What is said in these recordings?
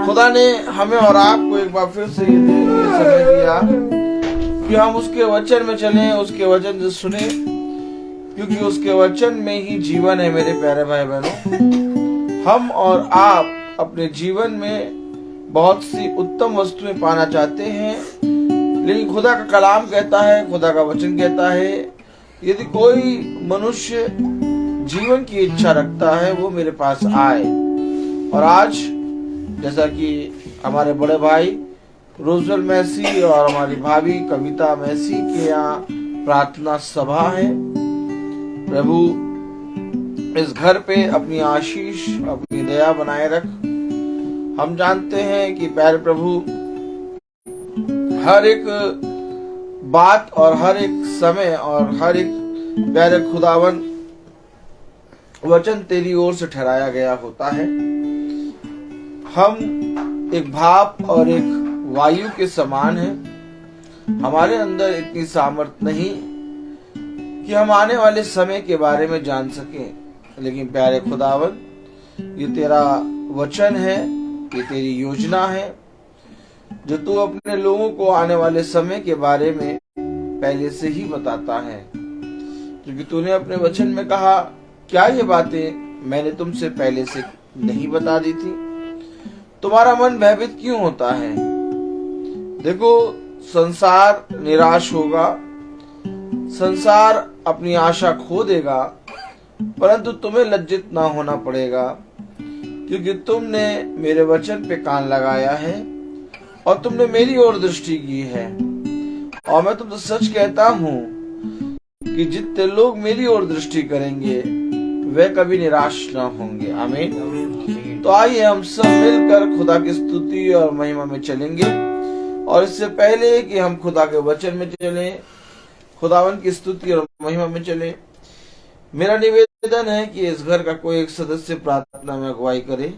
खुदा ने हमें और आपको एक बार फिर से ये समय दिया कि हम उसके वचन में चलें, उसके वचन से सुने, क्योंकि उसके वचन में ही जीवन है। मेरे प्यारे भाई बहनों, हम और आप अपने जीवन में बहुत सी उत्तम वस्तुएं पाना चाहते हैं, लेकिन खुदा का कलाम कहता है, खुदा का वचन कहता है, यदि कोई मनुष्य जीवन की इच्छा रखता है वो मेरे पास आए। और आज जैसा कि हमारे बड़े भाई रोजल मैसी और हमारी भाभी कविता मैसी के यहाँ प्रार्थना सभा है। प्रभु इस घर पे अपनी आशीष, अपनी दया बनाए रख। हम जानते हैं कि प्यारे प्रभु हर एक बात और हर एक समय और हर एक प्यारे खुदावन वचन तेरी ओर से ठहराया गया होता है। हम एक भाप और एक वायु के समान हैं। हमारे अंदर इतनी सामर्थ्य नहीं कि हम आने वाले समय के बारे में जान सकें, लेकिन प्यारे खुदावन ये तेरा वचन है, ये तेरी योजना है, जो तू अपने लोगों को आने वाले समय के बारे में पहले से ही बताता है। क्योंकि तूने अपने वचन में कहा, क्या ये बातें मैंने तुमसे पहले से नहीं बता दी थी? तुम्हारा मन भयभीत क्यों होता है? देखो, संसार निराश होगा, संसार अपनी आशा खो देगा, परंतु तुम्हें लज्जित ना होना पड़ेगा, क्योंकि तुमने मेरे वचन पे कान लगाया है और तुमने मेरी ओर दृष्टि की है। और मैं तुमसे सच कहता हूँ कि जितने लोग मेरी ओर दृष्टि करेंगे वे कभी निराश ना होंगे। आमीन। तो आइए हम सब मिलकर खुदा की स्तुति और महिमा में चलेंगे। और इससे पहले कि हम खुदा के वचन में चलें, खुदावन की स्तुति और महिमा में चलें, मेरा निवेदन है कि इस घर का कोई एक सदस्य प्रार्थना में अगुवाई करे।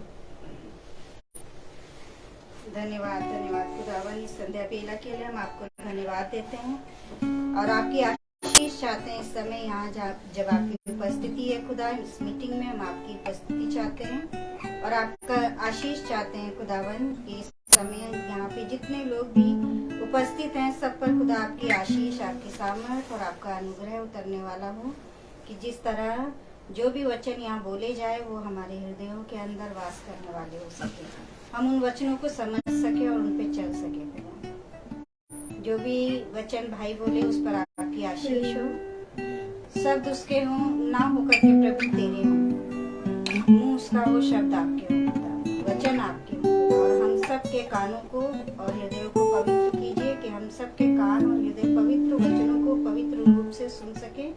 धन्यवाद खुदावन, इस संध्या बेला के लिए हम आपको धन्यवाद देते हैं और आपकी आशीष चाहते हैं। इस समय यहाँ जब आपकी उपस्थिति है खुदा, इस मीटिंग में हम आपकी उपस्थिति चाहते हैं और आपका आशीष चाहते हैं खुदावन। इस समय यहाँ पे जितने लोग भी उपस्थित हैं सब पर खुदा आपकी आशीष, आपकी सामर्थ और आपका अनुग्रह उतरने वाला हो, कि जिस तरह जो भी वचन यहाँ बोले जाए वो हमारे हृदयों के अंदर वास करने वाले हो सके, हम उन वचनों को समझ सके और उन पे चल सके। जो भी वचन भाई बोले उस पर आपकी आशीष हो, शब्द उसके हो ना होकर के प्रभु तेरे हो, मुंह उसका हो, शब्द आपके हो, वचन आपके हो, और हम सबके कानों को और हृदयों को पवित्र कीजिए, कि हम सबके कान और हृदय पवित्र वचनों को पवित्र रूप से सुन सके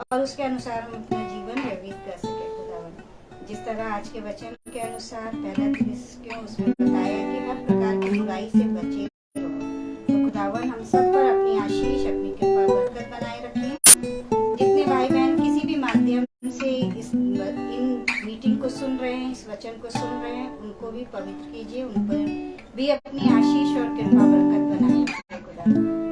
और उसके अनुसार हम अपना जीवन व्यतीत कर सके। खुदावन, जिस तरह आज के वचन के अनुसार पहला क्यों उसमें बताया कि हर प्रकार की बुराई से बचे रहो, तो खुदावन हम सब पर अपनी आशीष, अपनी कृपा बरकत बनाए रखें। जितने भाई बहन किसी भी माध्यम से इन मीटिंग को सुन रहे हैं, इस वचन को सुन रहे हैं, उनको भी पवित्र कीजिए, उन पर भी अपनी आशीष और कृपा बरकत बनाए रखें। खुदा,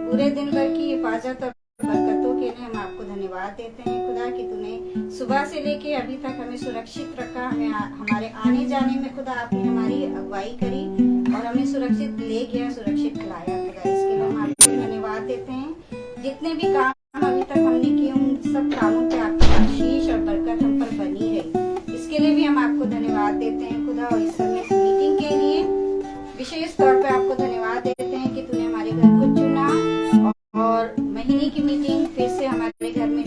पूरे दिन भर की हिफाजत और बरकतों के लिए हम आपको धन्यवाद देते हैं खुदा, कि तूने सुबह से लेके अभी तक हमें सुरक्षित रखा, हमें हमारे आने जाने में खुदा आपने हमारी अगुवाई करी और हमें सुरक्षित ले गया, सुरक्षित लाया खुदा। इसके लिए हम आपको धन्यवाद देते हैं। जितने भी काम अभी तक हमने किए उन सब कामों पे आपकी आशीष और बरकत हम पर बनी रही, इसके लिए भी हम आपको धन्यवाद देते हैं खुदा। और इस समय इस मीटिंग के लिए विशेष तौर पे आपको धन्यवाद देते हैं कि तूने हमारे घर को चुना और महीने की मीटिंग फिर से हमारे घर में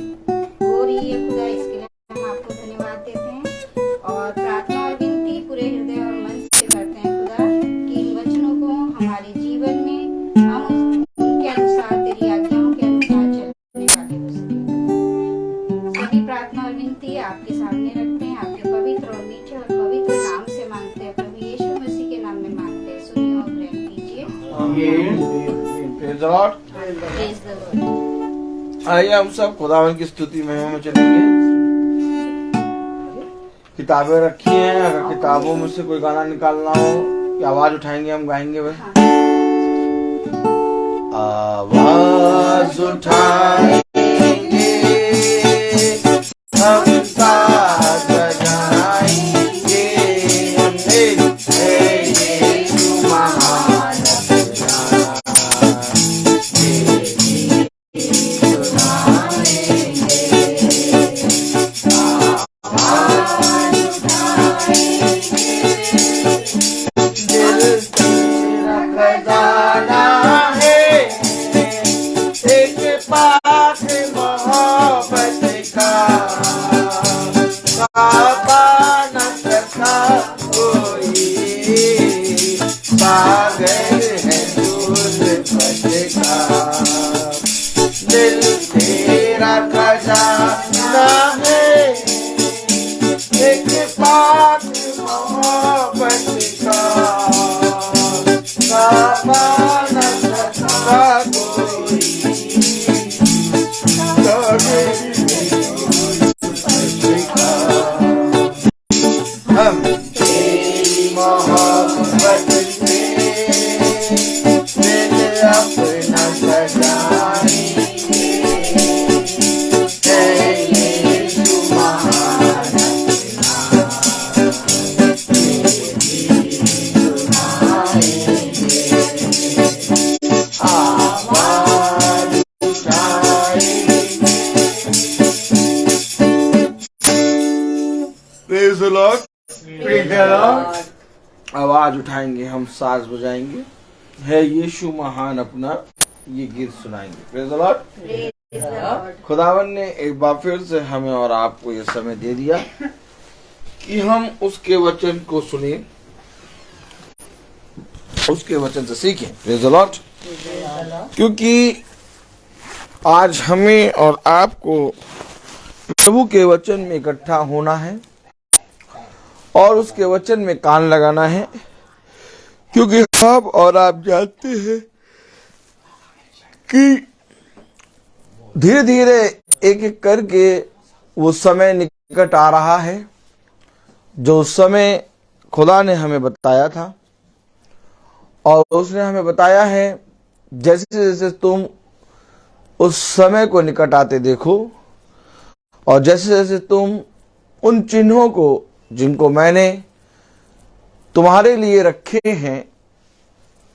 हो रही है खुदा। इसके लिए हम आपको धन्यवाद देते हैं और प्रार्थना और विनती पूरे हृदय और मन से करते हैं खुदा, कि इन वचनों को हमारे जीवन में हम उनके अनुसार, तेरी आज्ञाओं के अनुसार चलने वाले हो सके। सभी प्रार्थना और विनती आपके सामने रखते हैं, आपके पवित्र और मीठे और पवित्र नाम से मांगते हैं, प्रभु यीशु मसीह के नाम में मांगते हैं। सुनिए और ग्रहण कीजिए। आइए हम सब खुदावन की स्तुति में चलेंगे। किताबें रखी हैं, अगर किताबों में से कोई गाना निकालना हो कि आवाज उठाएंगे, हम गाएंगे। बस आवाज उठाएंगे हम, साथ बजाएंगे हम, सागर है उल्फत का, दिल तेरा खजाना है एक पाक मोहब्बत का, पापा न सकता कोई हम तेरी मोहब्बत से दिल अपना सजाएंगे, है यीशु महान आवाज उठाएंगे। Praise the Lord. Praise the Lord. आवाज उठाएंगे, हम साज बजाएंगे, है यीशु महान अपना, ये गीत सुनाएंगे। Praise the Lord. Praise the Lord. खुदावन ने एक बार फिर से हमें और आपको ये समय दे दिया कि हम उसके वचन को सुने, उसके वचन से सीखें। Praise the Lord. क्योंकि आज हमें और आपको प्रभु के वचन में इकट्ठा होना है और उसके वचन में कान लगाना है, क्योंकि हम और आप जानते हैं कि धीरे धीरे एक एक करके वो समय निकट आ रहा है जो समय खुदा ने हमें बताया था। और उसने हमें बताया है जैसे जैसे तुम उस समय को निकट आते देखो और जैसे जैसे तुम उन चिन्हों को जिनको मैंने तुम्हारे लिए रखे हैं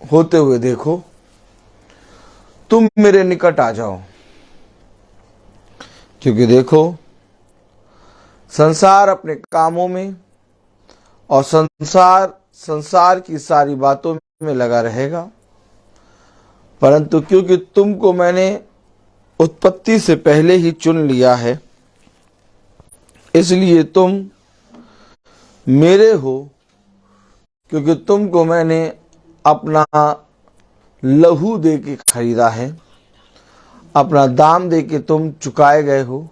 होते हुए देखो, तुम मेरे निकट आ जाओ। क्योंकि देखो संसार अपने कामों में और संसार की सारी बातों में लगा रहेगा, परंतु क्योंकि तुमको मैंने उत्पत्ति से पहले ही चुन लिया है, इसलिए तुम मेरे हो। क्योंकि तुमको मैंने अपना लहू दे के खरीदा है, अपना दाम दे के तुम चुकाए गए हो,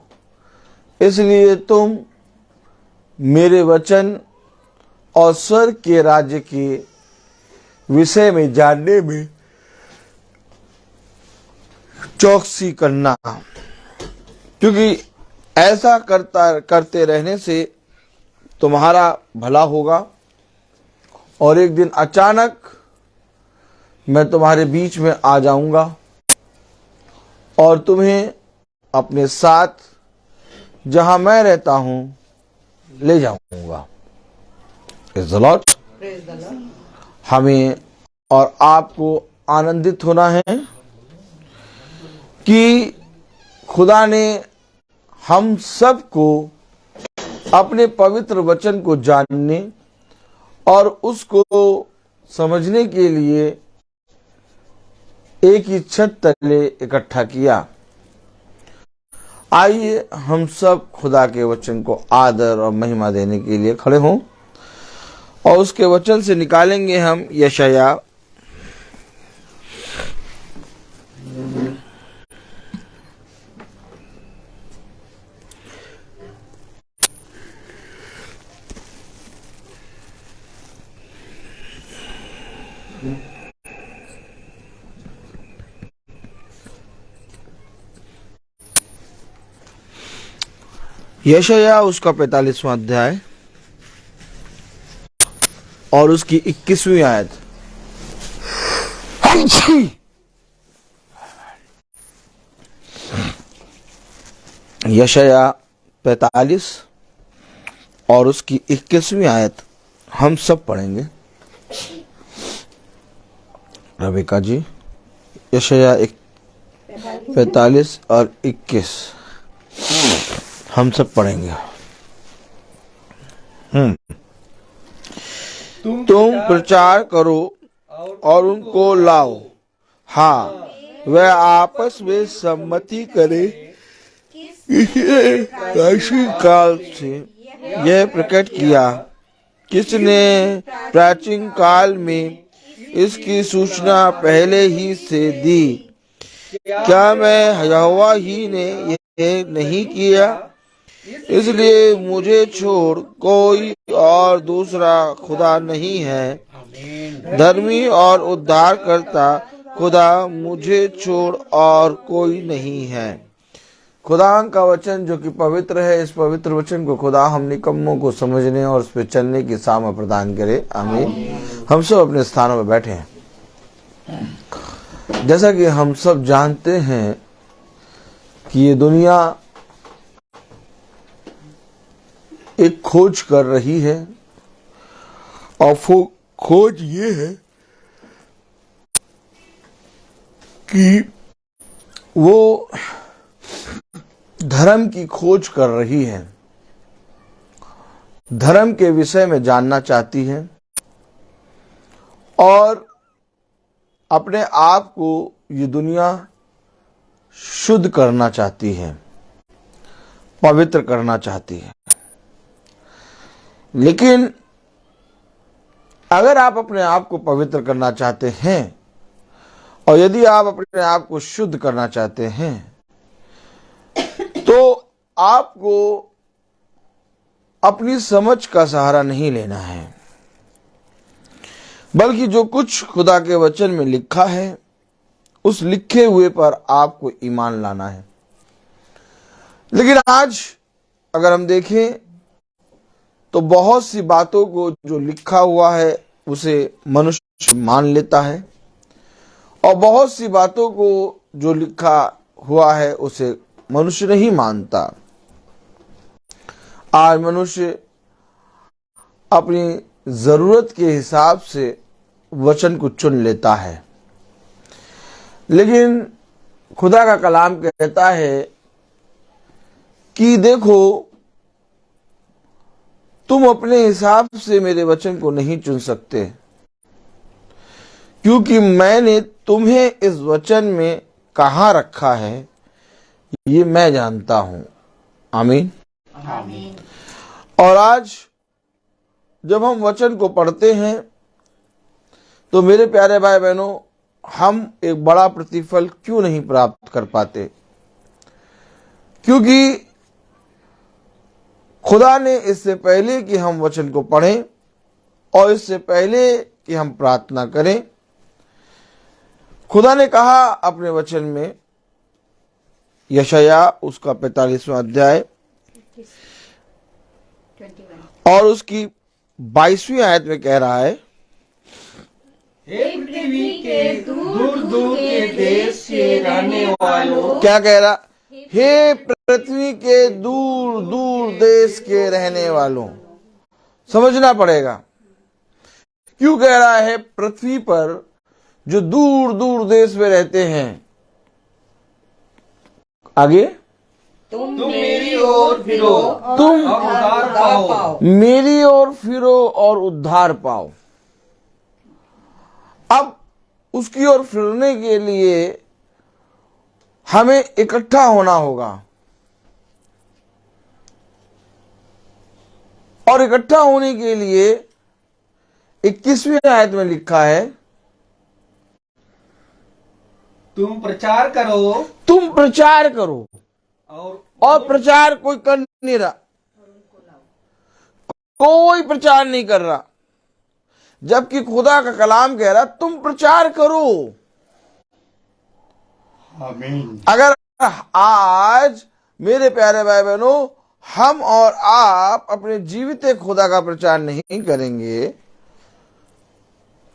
इसलिए तुम मेरे वचन और स्वर्ग के राज्य के विषय में जानने में चौकसी करना। क्योंकि ऐसा करते रहने से तुम्हारा भला होगा और एक दिन अचानक मैं तुम्हारे बीच में आ जाऊंगा और तुम्हें अपने साथ जहां मैं रहता हूं ले जाऊंगा। Praise the Lord. हमें और आपको आनंदित होना है कि खुदा ने हम सबको अपने पवित्र वचन को जानने और उसको समझने के लिए एक ही छत तले इकट्ठा किया। आइए हम सब खुदा के वचन को आदर और महिमा देने के लिए खड़े हों और उसके वचन से निकालेंगे हम यशाया उसका 45वां अध्याय और उसकी 21वीं आयत। यशाया 45 और उसकी 21वीं आयत हम सब पढ़ेंगे। रबिका जी, यशाया 45 और 21 हम सब पढ़ेंगे। तुम प्रचार करो और उनको लाओ, हाँ वह आपस में सम्मति करे प्राचीन काल से यह प्रकट किया, किसने प्राचीन काल में इसकी सूचना पहले ही से दी। क्या मैं यहोवा ही ने ये नहीं किया? इसलिए मुझे छोड़ कोई और दूसरा खुदा नहीं है। धर्मी और उद्धारकर्ता खुदा मुझे छोड़ और कोई नहीं है। खुदा का वचन जो कि पवित्र है, इस पवित्र वचन को खुदा हम निकम्मों को समझने और उस पर चलने की सामर्थ प्रदान करे। आमीन। हम सब अपने स्थानों पर बैठे हैं। जैसा कि हम सब जानते हैं कि ये दुनिया एक खोज कर रही है और वो खोज ये है कि वो धर्म की खोज कर रही है, धर्म के विषय में जानना चाहती है और अपने आप को ये दुनिया शुद्ध करना चाहती है, पवित्र करना चाहती है। लेकिन अगर आप अपने आप को पवित्र करना चाहते हैं और यदि आप अपने आप को शुद्ध करना चाहते हैं तो आपको अपनी समझ का सहारा नहीं लेना है, बल्कि जो कुछ खुदा के वचन में लिखा है उस लिखे हुए पर आपको ईमान लाना है। लेकिन आज अगर हम देखें तो बहुत सी बातों को जो लिखा हुआ है उसे मनुष्य मान लेता है और बहुत सी बातों को जो लिखा हुआ है उसे मनुष्य नहीं मानता। आज मनुष्य अपनी जरूरत के हिसाब से वचन को चुन लेता है, लेकिन खुदा का कलाम कहता है कि देखो, तुम अपने हिसाब से मेरे वचन को नहीं चुन सकते, क्योंकि मैंने तुम्हें इस वचन में कहाँ रखा है ये मैं जानता हूं। आमीन। आमीन। और आज जब हम वचन को पढ़ते हैं तो मेरे प्यारे भाई बहनों, हम एक बड़ा प्रतिफल क्यों नहीं प्राप्त कर पाते? क्योंकि खुदा ने इससे पहले कि हम वचन को पढ़ें और इससे पहले कि हम प्रार्थना करें, खुदा ने कहा अपने वचन में, यशाया उसका 45वां अध्याय 21 और उसकी 22वीं आयत में कह रहा है, हे पृथ्वी के दूर दूर के देश के रहने वालों। क्या कह रहा? हे पृथ्वी के दूर दूर देश के रहने वालों। समझना पड़ेगा क्यों कह रहा है पृथ्वी पर जो दूर दूर देश में रहते हैं। आगे, तुम मेरी ओर फिरो तुम और उद्धार पाओ। मेरी ओर फिरो और उद्धार पाओ। अब उसकी ओर फिरने के लिए हमें इकट्ठा होना होगा और इकट्ठा होने के लिए 21वीं आयत में लिखा है, तुम प्रचार करो तुम प्रचार करो। और प्रचार कोई कर नहीं रहा, कोई प्रचार नहीं कर रहा, जबकि खुदा का कलाम कह रहा तुम प्रचार करो। आमीन। अगर आज मेरे प्यारे भाई बहनों हम और आप अपने जीवित खुदा का प्रचार नहीं करेंगे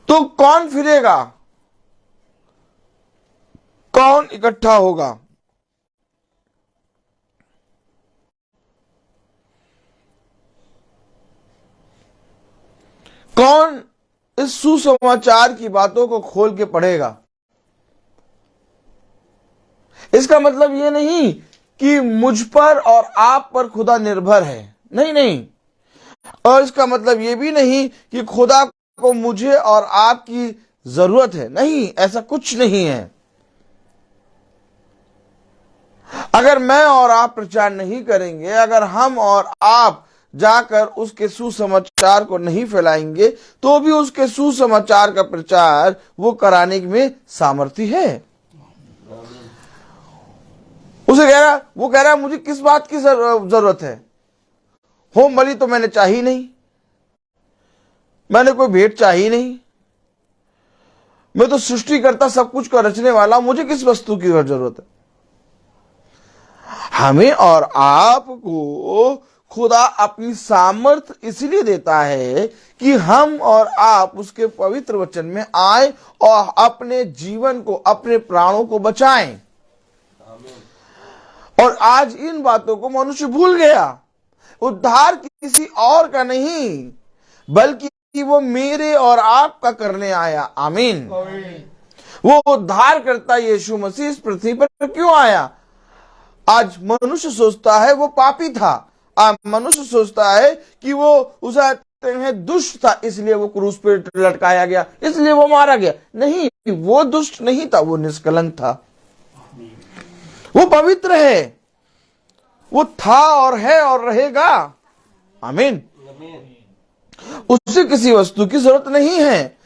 तो कौन फिरेगा? कौन इकट्ठा होगा? कौन इस सुसमाचार की बातों को खोल के पढ़ेगा? इसका मतलब ये नहीं कि मुझ पर और आप पर खुदा निर्भर है, नहीं नहीं। और इसका मतलब ये भी नहीं कि खुदा को मुझे और आपकी जरूरत है, नहीं, ऐसा कुछ नहीं है। अगर मैं और आप प्रचार नहीं करेंगे, अगर हम और आप जाकर उसके सुसमाचार को नहीं फैलाएंगे तो भी उसके सुसमाचार का प्रचार वो कराने में सामर्थ्य है। वो कह रहा मुझे किस बात की जरूरत है, होम बलि तो मैंने चाही नहीं, मैंने कोई भेंट चाही नहीं, मैं तो सृष्टिकर्ता सब कुछ का रचने वाला, मुझे किस वस्तु की जरूरत है। हमें और आपको खुदा अपनी सामर्थ इसलिए देता है कि हम और आप उसके पवित्र वचन में आए और अपने जीवन को, अपने प्राणों को बचाएं। और आज इन बातों को मनुष्य भूल गया। उद्धार किसी और का नहीं बल्कि वो मेरे और आपका करने आया। आमीन। वो उद्धार करता यीशु मसीह इस पृथ्वी पर क्यों आया? आज मनुष्य सोचता है वो पापी था, आज मनुष्य सोचता है कि वो उसे दुष्ट था इसलिए वो क्रूस पे लटकाया गया, इसलिए वो मारा गया। नहीं, वो दुष्ट नहीं था, वो निष्कलंक था, वो पवित्र है, वो था और है और रहेगा। आमीन। उससे किसी वस्तु की जरूरत नहीं है।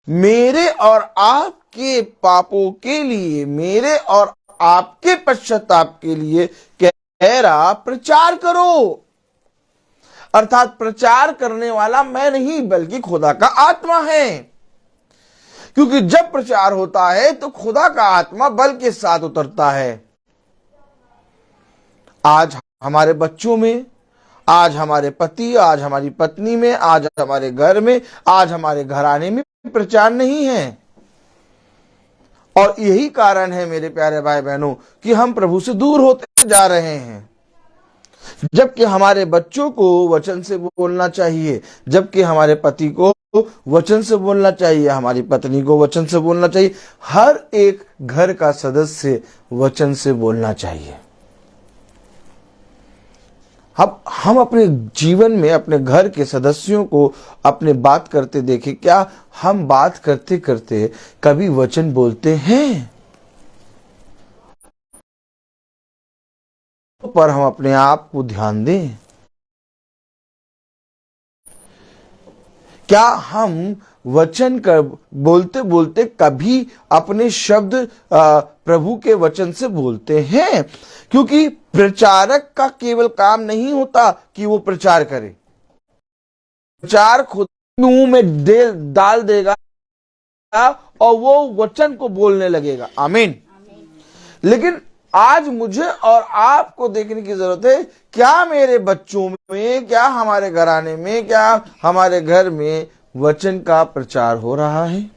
मेरे और आपके पापों के लिए, मेरे और आपके पश्चाताप के लिए कह रहा प्रचार करो। अर्थात प्रचार करने वाला मैं नहीं बल्कि खुदा का आत्मा है, क्योंकि जब प्रचार होता है तो खुदा का आत्मा बल के साथ उतरता है। आज हमारे बच्चों में, आज हमारे पति, आज हमारी पत्नी में, आज हमारे घर में, आज हमारे घराने में प्रचार नहीं है। और यही कारण है मेरे प्यारे भाई बहनों कि हम प्रभु से दूर होते जा रहे हैं। जबकि हमारे बच्चों को वचन से बोलना चाहिए, जबकि हमारे पति को वचन से बोलना चाहिए, हमारी पत्नी को वचन से बोलना चाहिए, हर एक घर का सदस्य वचन से बोलना चाहिए। अब हम अपने जीवन में अपने घर के सदस्यों को अपने बात करते देखें। क्या हम बात करते करते कभी वचन बोलते हैं? पर हम अपने आप को ध्यान दें। क्या हम वचन कर बोलते बोलते कभी अपने शब्द प्रभु के वचन से बोलते हैं? क्योंकि प्रचारक का केवल काम नहीं होता कि वो प्रचार करे, प्रचार खुद मुंह में डाल देगा और वो वचन को बोलने लगेगा। आमीन। लेकिन आज मुझे और आपको देखने की जरूरत है, क्या मेरे बच्चों में, क्या हमारे घराने में, क्या हमारे घर में वचन का प्रचार हो रहा है?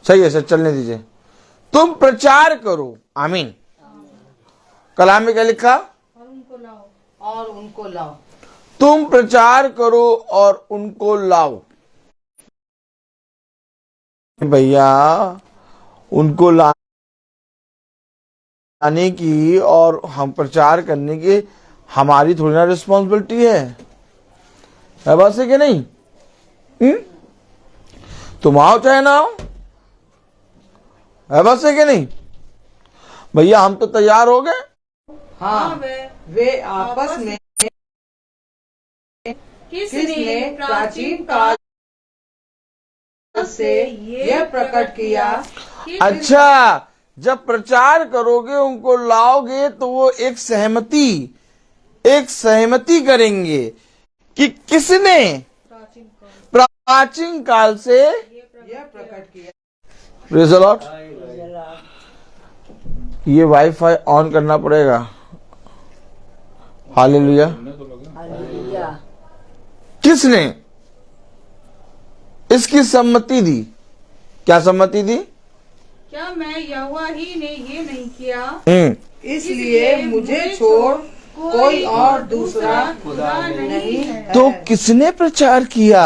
सही है सर, चलने दीजिए। तुम प्रचार करो। आमीन। कलाम में क्या लिखा? और उनको लाओ। तुम प्रचार करो और उनको लाओ। भैया, उनको लाने की और हम प्रचार करने की हमारी थोड़ी ना रिस्पॉन्सिबिलिटी है बात है कि नहीं? तुम आओ चाहे ना आओ, है बात है कि नहीं? भैया हम तो तैयार हो गए। हाँ, वे आपस में किसने प्राचीन काल से यह प्रकट किया। अच्छा, जब प्रचार करोगे, उनको लाओगे तो वो एक सहमति करेंगे कि किसने प्राचीन काल से यह प्रकट किया। Praise the Lord. ये वाईफाई ऑन करना पड़ेगा। हालेलुया। किसने इसकी सम्मति दी? क्या सम्मति दी? क्या मैं यहोवा ही ने ये नहीं किया? इसलिए मुझे छोड़ कोई और दूसरा खुदा नहीं है। तो किसने प्रचार किया?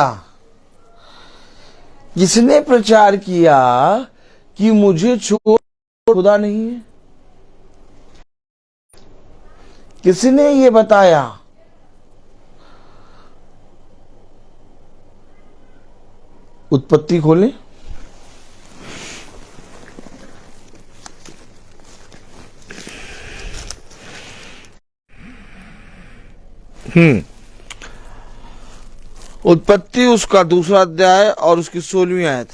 किसने प्रचार किया कि मुझे छोड़ खुदा नहीं है? किसने ये बताया? उत्पत्ति खोलें। उत्पत्ति उसका दूसरा अध्याय और उसकी 16वीं आयत।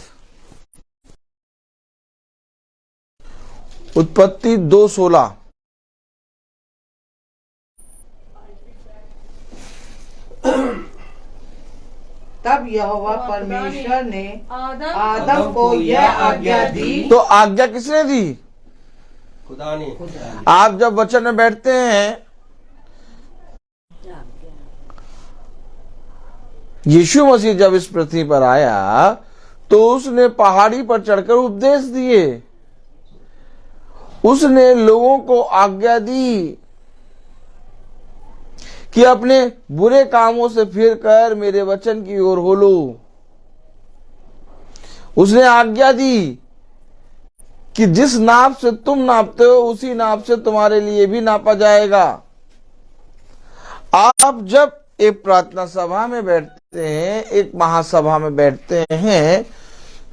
उत्पत्ति 2:16। तब यहोवा परमेश्वर ने आदम को यह आज्ञा दी। तो आज्ञा किसने दी? खुदा ने। आप जब वचन में बैठते हैं, यीशु मसीह जब इस पृथ्वी पर आया तो उसने पहाड़ी पर चढ़कर उपदेश दिए, उसने लोगों को आज्ञा दी कि अपने बुरे कामों से फिरकर मेरे वचन की ओर हो लो। उसने आज्ञा दी कि जिस नाप से तुम नापते हो उसी नाप से तुम्हारे लिए भी नापा जाएगा। आप जब एक प्रार्थना सभा में बैठते हैं, एक महासभा में बैठते हैं,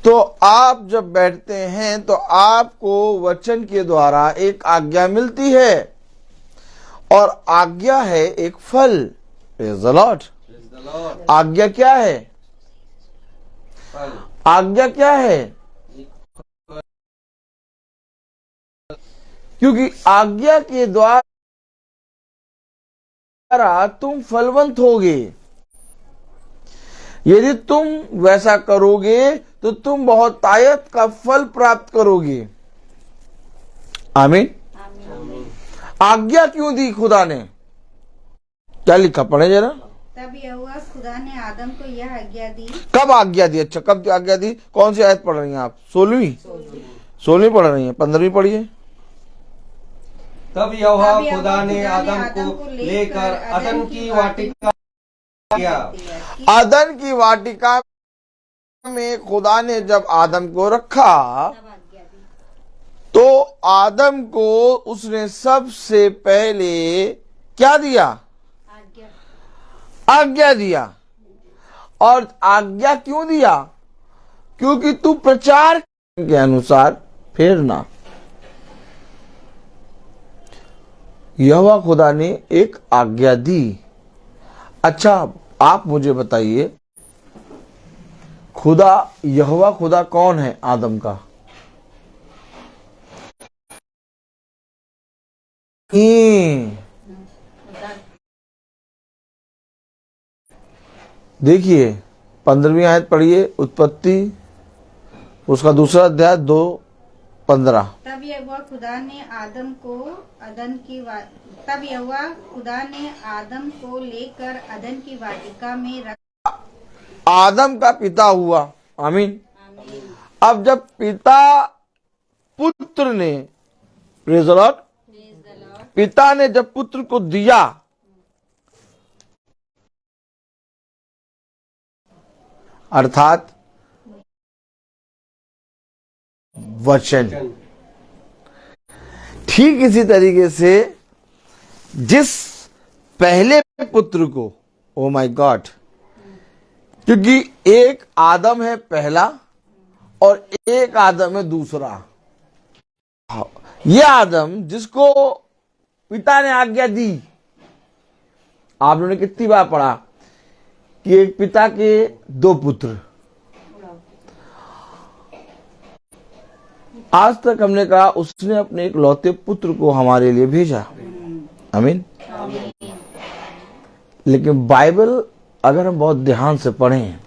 तो आप जब बैठते हैं तो आपको वचन के द्वारा एक आज्ञा मिलती है, और आज्ञा है एक फल। Praise the Lord. आज्ञा क्या है? आज्ञा क्या है? क्योंकि आज्ञा के द्वारा तुम फलवंत होगे। यदि तुम वैसा करोगे तो तुम बहुत आयत का फल प्राप्त करोगे। आमीन। आज्ञा क्यों दी खुदा ने? क्या लिखा, पढ़े जरा। तब यहोवा खुदा ने आदम को यह आज्ञा दी। कब आज्ञा दी? अच्छा, कब आज्ञा दी? कौन सी आयत पढ़ रही हैं आप? 16वीं पढ़ रही हैं? 15वीं पढ़िए। तब यहोवा खुदा ने आदम को लेकर अदन की वाटिका किया। अदन की वाटिका में खुदा ने जब आदम को रखा तो आदम को उसने सबसे पहले क्या दिया? आज्ञा दिया। और आज्ञा क्यों दिया? क्योंकि तू प्रचार के अनुसार फेरना। यहोवा खुदा ने एक आज्ञा दी। अच्छा, आप मुझे बताइए, खुदा, यहोवा खुदा कौन है आदम का? देखिए 15वीं आयत पढ़िए, उत्पत्ति उसका दूसरा अध्याय 2:15। तब यहोवा खुदा ने आदम को लेकर अदन की वाटिका में रखा। आदम का पिता हुआ। आमीन। अब जब पिता पुत्र ने, प्रेज़ द लॉर्ड, पिता ने जब पुत्र को दिया, अर्थात वचन, ठीक इसी तरीके से जिस पहले पुत्र को, ओ माय गॉड, क्योंकि एक आदम है पहला और एक आदम है दूसरा। यह आदम जिसको पिता ने आज्ञा दी, आप लोगों ने कितनी बार पढ़ा कि एक पिता के 2 पुत्र। आज तक हमने कहा उसने अपने एक लौते पुत्र को हमारे लिए भेजा। आमीन। लेकिन बाइबल अगर हम बहुत ध्यान से पढ़ें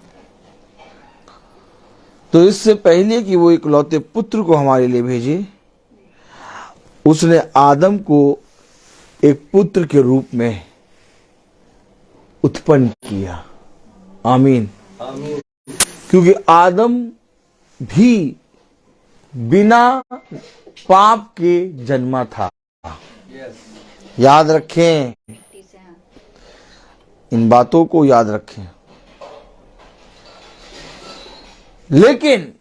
तो इससे पहले कि वो एक लौते पुत्र को हमारे लिए भेजे, उसने आदम को एक पुत्र के रूप में उत्पन्न किया। आमीन। क्योंकि आदम भी बिना पाप के जन्मा था। याद रखें, इन बातों को याद रखें। लेकिन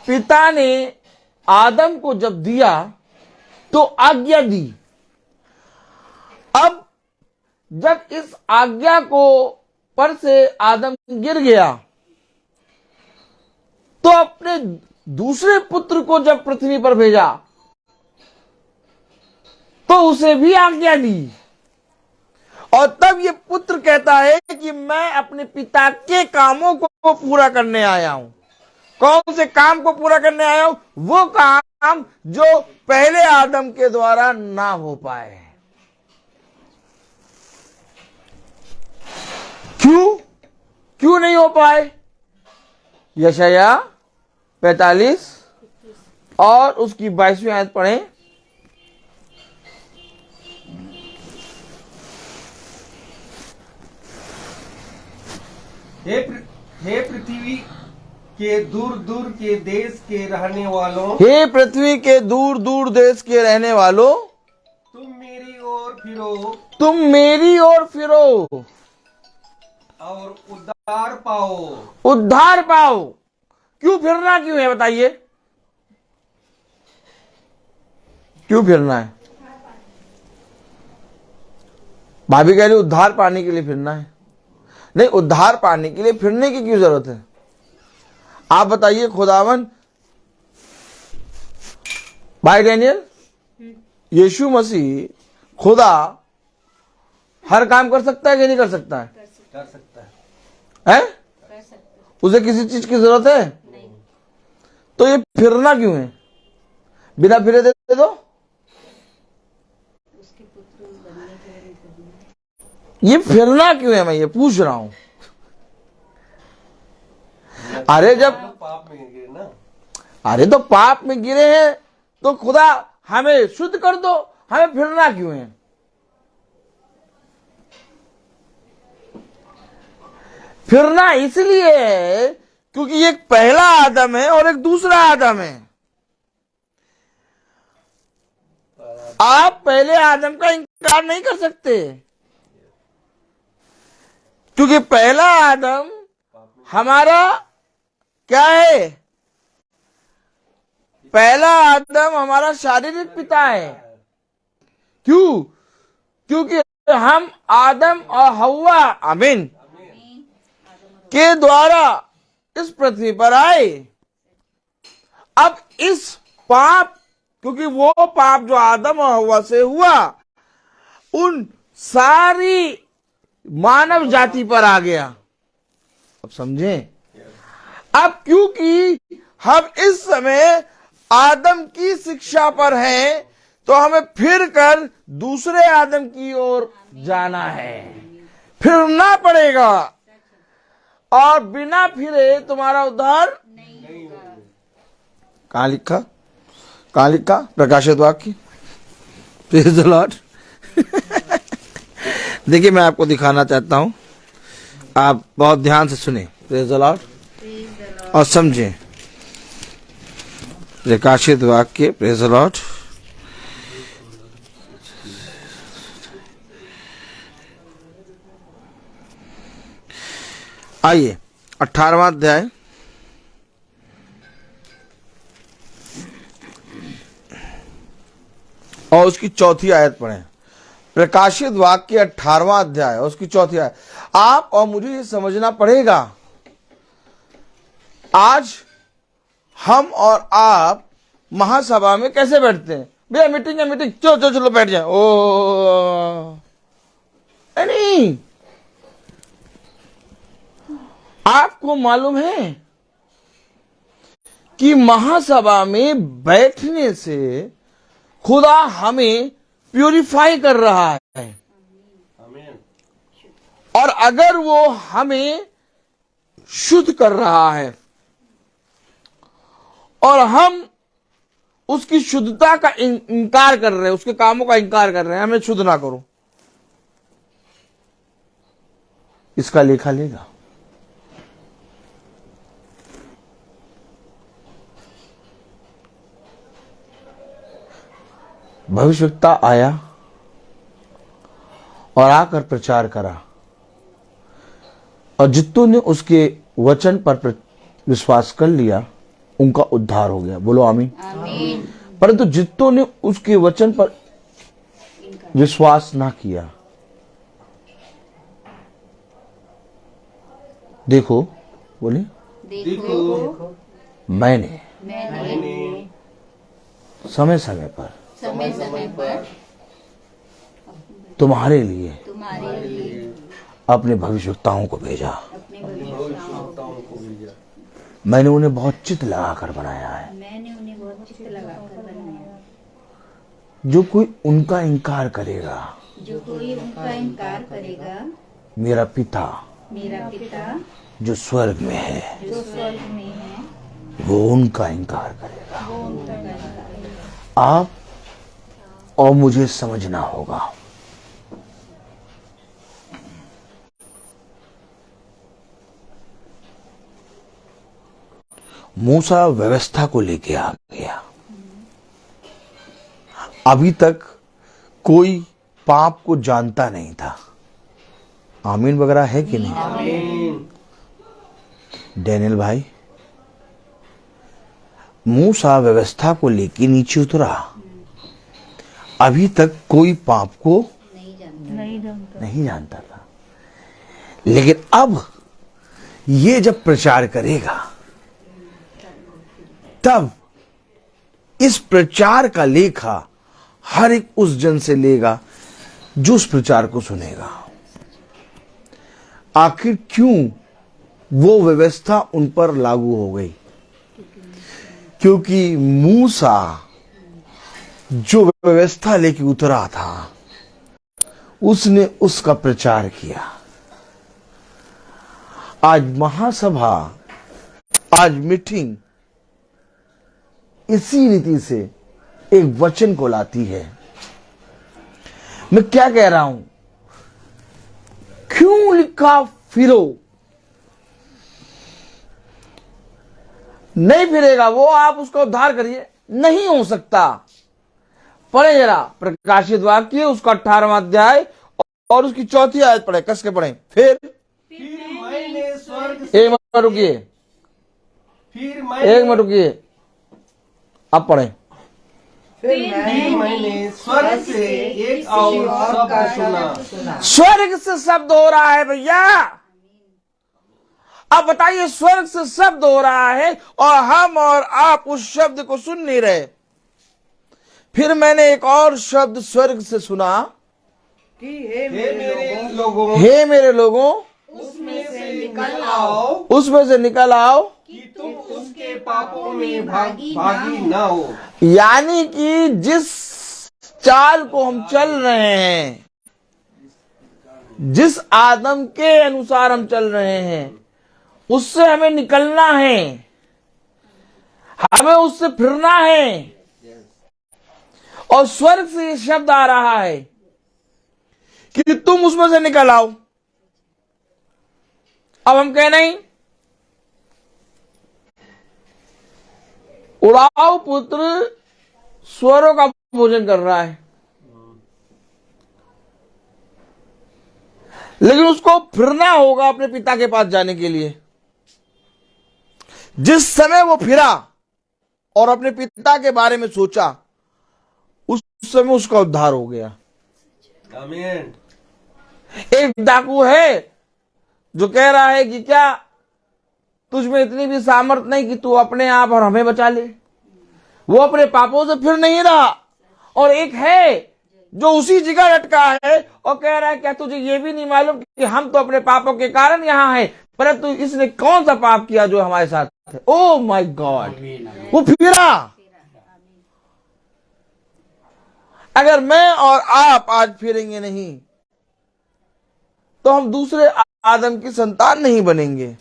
पिता ने आदम को जब दिया तो आज्ञा दी। अब जब इस आज्ञा को पर से आदम गिर गया तो अपने दूसरे पुत्र को जब पृथ्वी पर भेजा तो उसे भी आज्ञा दी, और तब ये पुत्र कहता है कि मैं अपने पिता के कामों को पूरा करने आया हूं। कौन से काम को पूरा करने आया हूं? वो काम जो पहले आदम के द्वारा ना हो पाए। क्यों नहीं हो पाए? यशाया 45 और उसकी 22वीं आयत पढ़ें। हे पृथ्वी के दूर दूर के देश के रहने वालों, हे पृथ्वी के दूर दूर देश के रहने वालों, तुम मेरी ओर फिरो, तुम मेरी ओर फिरो और उद्धार पाओ। उद्धार पाओ। क्यों फिरना क्यों है बताइए? क्यों फिरना है? भाभी कह रही उद्धार पाने के लिए फिरना है। नहीं, उद्धार पाने के लिए फिरने की क्यों जरूरत है? आप बताइए खुदावन। भाई डैनियल, यीशु मसीह खुदा हर काम कर सकता है कि नहीं कर सकता है? कर सकता है। हैं? उसे किसी चीज की जरूरत है? नहीं। तो ये फिरना क्यों है? बिना फिरे दे दो। ये फिरना क्यों है? मैं ये पूछ रहा हूं। अरे जब पाप में गिरे ना, अरे तो पाप में गिरे हैं तो खुदा हमें शुद्ध कर दो। हमें फिरना क्यों है? फिरना इसलिए है क्योंकि एक पहला आदम है और एक दूसरा आदम है। आप पहले आदम का इनकार नहीं कर सकते क्योंकि पहला आदम हमारा क्या है? पहला आदम हमारा शारीरिक पिता है। क्यों? क्योंकि हम आदम और हव्वा आमीन के द्वारा इस पृथ्वी पर आए। अब इस पाप, क्योंकि वो पाप जो आदम और हव्वा से हुआ उन सारी मानव जाति पर आ गया। अब समझें? अब क्योंकि हम इस समय आदम की शिक्षा पर हैं तो हमें फिर कर दूसरे आदम की ओर जाना है। फिरना पड़ेगा और बिना फिरे तुम्हारा उद्धार नहीं होगा। कहां लिखा? कहां लिखा? प्रकाशित वाक्य। Praise the Lord. देखिए, मैं आपको दिखाना चाहता हूं, आप बहुत ध्यान से सुने। प्रेज़ द लॉर्ड और समझें। प्रकाशित वाक्य। Praise the Lord. आइए 18वां अध्याय और उसकी 4थी आयत पढ़ें। प्रकाशित वाक्य 18वां अध्याय और उसकी 4थी आयत। आप और मुझे ये समझना पड़ेगा, आज हम और आप महासभा में कैसे बैठते हैं? भैया मीटिंग है, मीटिंग, चलो चलो चलो बैठ जाए। ओ नहीं, आपको मालूम है कि महासभा में बैठने से खुदा हमें प्यूरिफाई कर रहा है। आमीन। और अगर वो हमें शुद्ध कर रहा है और हम उसकी शुद्धता का इनकार कर रहे हैं, उसके कामों का इनकार कर रहे हैं, हमें शुद्ध ना करो, इसका लेखा लेगा। भविष्यवक्ता आया और आकर प्रचार करा और जितनों ने उसके वचन पर विश्वास कर लिया उनका उद्धार हो गया। बोलो आमीन। आमीन। परंतु जितनों ने उसके वचन पर विश्वास ना किया, देखो, बोले, देखो मैंने समय समय पर समय पर तुम्हारे लिए तुम्हारे लिए अपने भविष्यवक्ताओं को भेजा। अपने भविष्यवक्ताओं को भेजा। मैंने उन्हें बहुत चित्त लगाकर बनाया है। मैंने उन्हें बहुत चित्त लगाकर बनाया। जो कोई उनका इनकार करेगा, जो कोई उनका इनकार करेगा, मेरा पिता मेरा पिता जो स्वर्ग में है जो स्वर्ग में है, वो उनका इनकार करेगा। वो उनका इनकार करेगा। आप और मुझे समझना होगा, मूसा व्यवस्था को लेके आ गया। अभी तक कोई पाप को जानता नहीं था। आमीन वगैरह है कि नहीं? आमीन। डैनियल भाई, मूसा व्यवस्था को लेके नीचे उतरा। अभी तक कोई पाप को नहीं जानता था, लेकिन अब ये जब प्रचार करेगा, तब इस प्रचार का लेखा हर एक उस जन से लेगा जो उस प्रचार को सुनेगा। आखिर क्यों वो व्यवस्था उन पर लागू हो गई? क्योंकि मूसा जो व्यवस्था लेके उतरा था, उसने उसका प्रचार किया। आज महासभा, आज मीटिंग इसी रीति से एक वचन को लाती है। मैं क्या कह रहा हूं? क्यों लिखा फिरो? नहीं फिरेगा वो, आप उसका उद्धार करिए, नहीं हो सकता। पढ़े जरा प्रकाशित वाक्य उसका 18वां अध्याय और उसकी 4थी आयत पढ़े, कस के पढ़े। फिर मैंने स्वर्ग एक मिनट रुकिए, एक मिनट रुकिए, अब पढ़े। फिर मैंने स्वर्ग से एक और शब्द सुना। स्वर्ग से शब्द हो रहा है भैया। अब बताइए, स्वर्ग से शब्द हो रहा है और हम और आप उस शब्द को सुन नहीं रहे। फिर मैंने एक और शब्द स्वर्ग से सुना कि हे मेरे लोगों, हे मेरे लोगों, उसमें से निकल आओ उसमें से निकल आओ कि तुम उसके पापों में भागी ना हो। यानी कि जिस चाल को हम चल रहे हैं, जिस आदम के अनुसार हम चल रहे हैं, उससे हमें निकलना है, हमें उससे फिरना है। और स्वर्ग से ये शब्द आ रहा है कि तुम उसमें से निकल आओ। अब हम कह नहीं, उड़ाओ पुत्र स्वरों का भोजन कर रहा है, लेकिन उसको फिरना होगा अपने पिता के पास जाने के लिए। जिस समय वो फिरा और अपने पिता के बारे में सोचा, उस समय उसका उद्धार हो गया। आमीन। एक डाकू है जो कह रहा है कि क्या तुझ में इतनी भी सामर्थ नहीं कि तू अपने आप और हमें बचा ले। वो अपने पापों से फिर नहीं रहा। और एक है जो उसी जगह लटका है और कह रहा है क्या तुझे ये भी नहीं मालूम कि हम तो अपने पापों के कारण यहाँ हैं, परंतु इसने कौन सा पाप किया जो हमारे साथ है। ओ माय गॉड, वो फिरा। अगर मैं और आप आज फिरेंगे नहीं तो हम दूसरे आदम की संतान नहीं बनेंगे।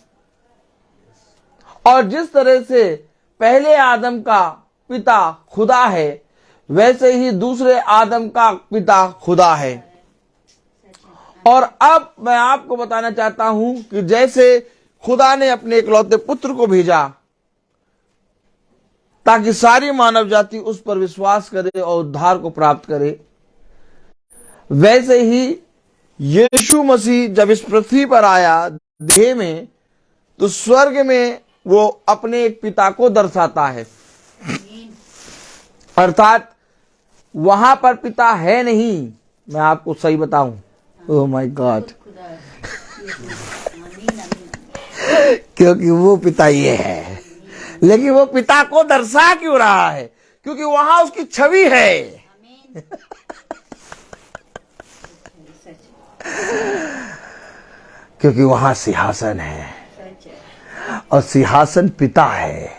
और जिस तरह से पहले आदम का पिता खुदा है, वैसे ही दूसरे आदम का पिता खुदा है। और अब मैं आपको बताना चाहता हूं कि जैसे खुदा ने अपने इकलौते पुत्र को भेजा ताकि सारी मानव जाति उस पर विश्वास करे और उद्धार को प्राप्त करे, वैसे ही यीशु मसीह जब इस पृथ्वी पर आया देह में, तो स्वर्ग में वो अपने एक पिता को दर्शाता है। अर्थात वहां पर पिता है नहीं। मैं आपको सही बताऊं, ओह माय गॉड, क्योंकि वो पिता ये है, लेकिन वो पिता को दर्शा क्यों रहा है? क्योंकि वहां उसकी छवि है। क्योंकि वहां सिंहासन है सच है। और सिंहासन पिता है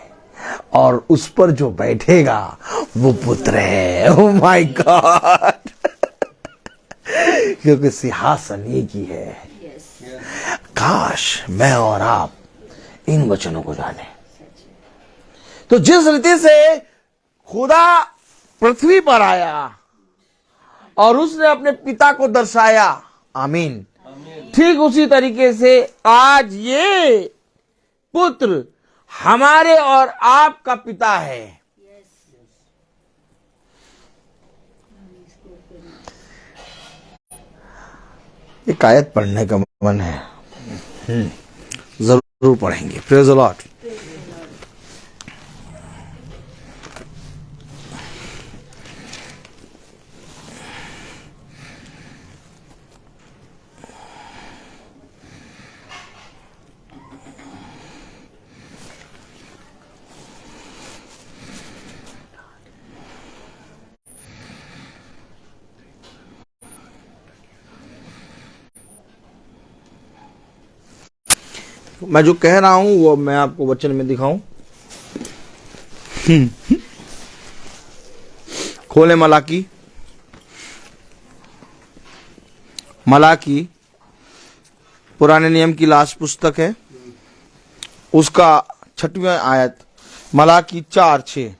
और उस पर जो बैठेगा वो पुत्र है। Oh my God. क्योंकि सिंहासन एक ही है। यस। काश मैं और आप इन वचनों को जाने। तो जिस रीति से खुदा पृथ्वी पर आया और उसने अपने पिता को दर्शाया, आमीन, ठीक उसी तरीके से आज ये पुत्र हमारे और आपका पिता है। एक आयत पढ़ने का मन है, जरूर पढ़ेंगे। Praise the Lord. मैं जो कह रहा हूं वो मैं आपको वचन में दिखाऊं। खोले मलाकी, मलाकी पुराने नियम की लास्ट पुस्तक है, उसका 6वां आयत, मलाकी 4:6।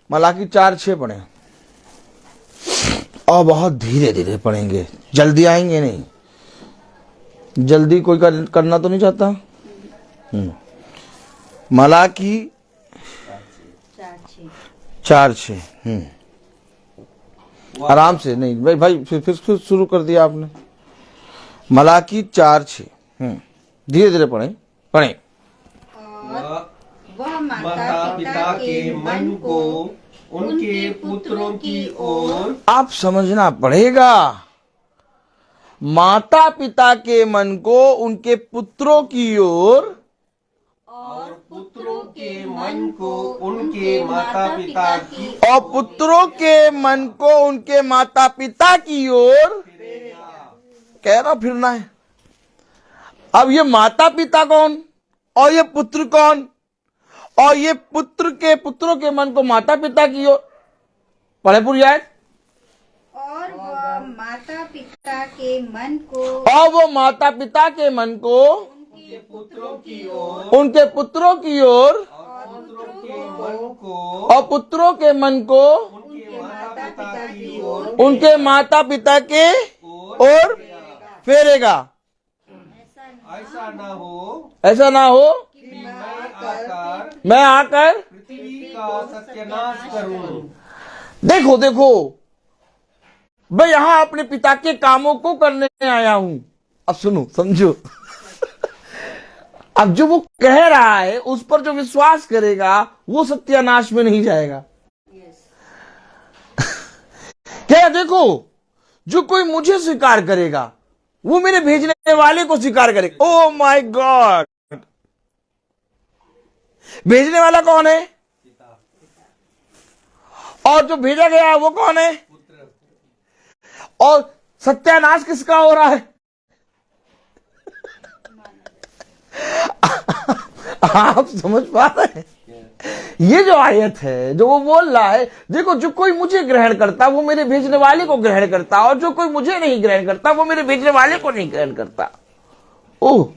मलाकी 4:6 पढ़े और बहुत धीरे धीरे पढ़ेंगे, जल्दी आएंगे नहीं। जल्दी कोई करना तो नहीं चाहता। मलाकी 4:6। आराम से नहीं भाई, फिर शुरू कर दिया आपने। मलाकी 4:6। धीरे धीरे पढ़े। वह माता पिता के मन को उनके पुत्रों की ओर, आप समझना पड़ेगा, माता पिता के मन को उनके पुत्रों की ओर और पुत्रों के मन को उनके माता पिता की और पुत्रों के मन को उनके माता पिता की ओर कह रहा फिरना है। अब ये माता पिता कौन और ये पुत्र कौन? और ये पुत्रों के मन को माता पिता की ओर। पढ़े पूरी आयत। और वह माता पिता के मन को और वो माता पिता के मन को उनके पुत्रों की ओर उनके पुत्रों की ओर पुत्रों के मन को और पुत्रों के मन को उनके माता पिता की ओर उनके माता पिता के ओर फेरेगा। ऐसा ना हो ऐसा ना हो कि मैं मैं आकर पृथ्वी का सत्यानाश करूं। देखो देखो, मैं यहां अपने पिता के कामों को करने आया हूं। अब सुनो, समझो। अब जो वो कह रहा है उस पर जो विश्वास करेगा वो सत्यानाश में नहीं जाएगा। क्या देखो, जो कोई मुझे स्वीकार करेगा वो मेरे भेजने वाले को स्वीकार करेगा। ओह माय गॉड, भेजने वाला कौन है? और जो भेजा गया है वो कौन है? और सत्यानाश किसका हो रहा है? आप समझ पा रहे हैं? ये जो आयत है, जो वो बोल रहा है, देखो, जो कोई मुझे ग्रहण करता वो मेरे भेजने वाले को ग्रहण करता, और जो कोई मुझे नहीं ग्रहण करता वो मेरे भेजने वाले को नहीं ग्रहण करता। ओह,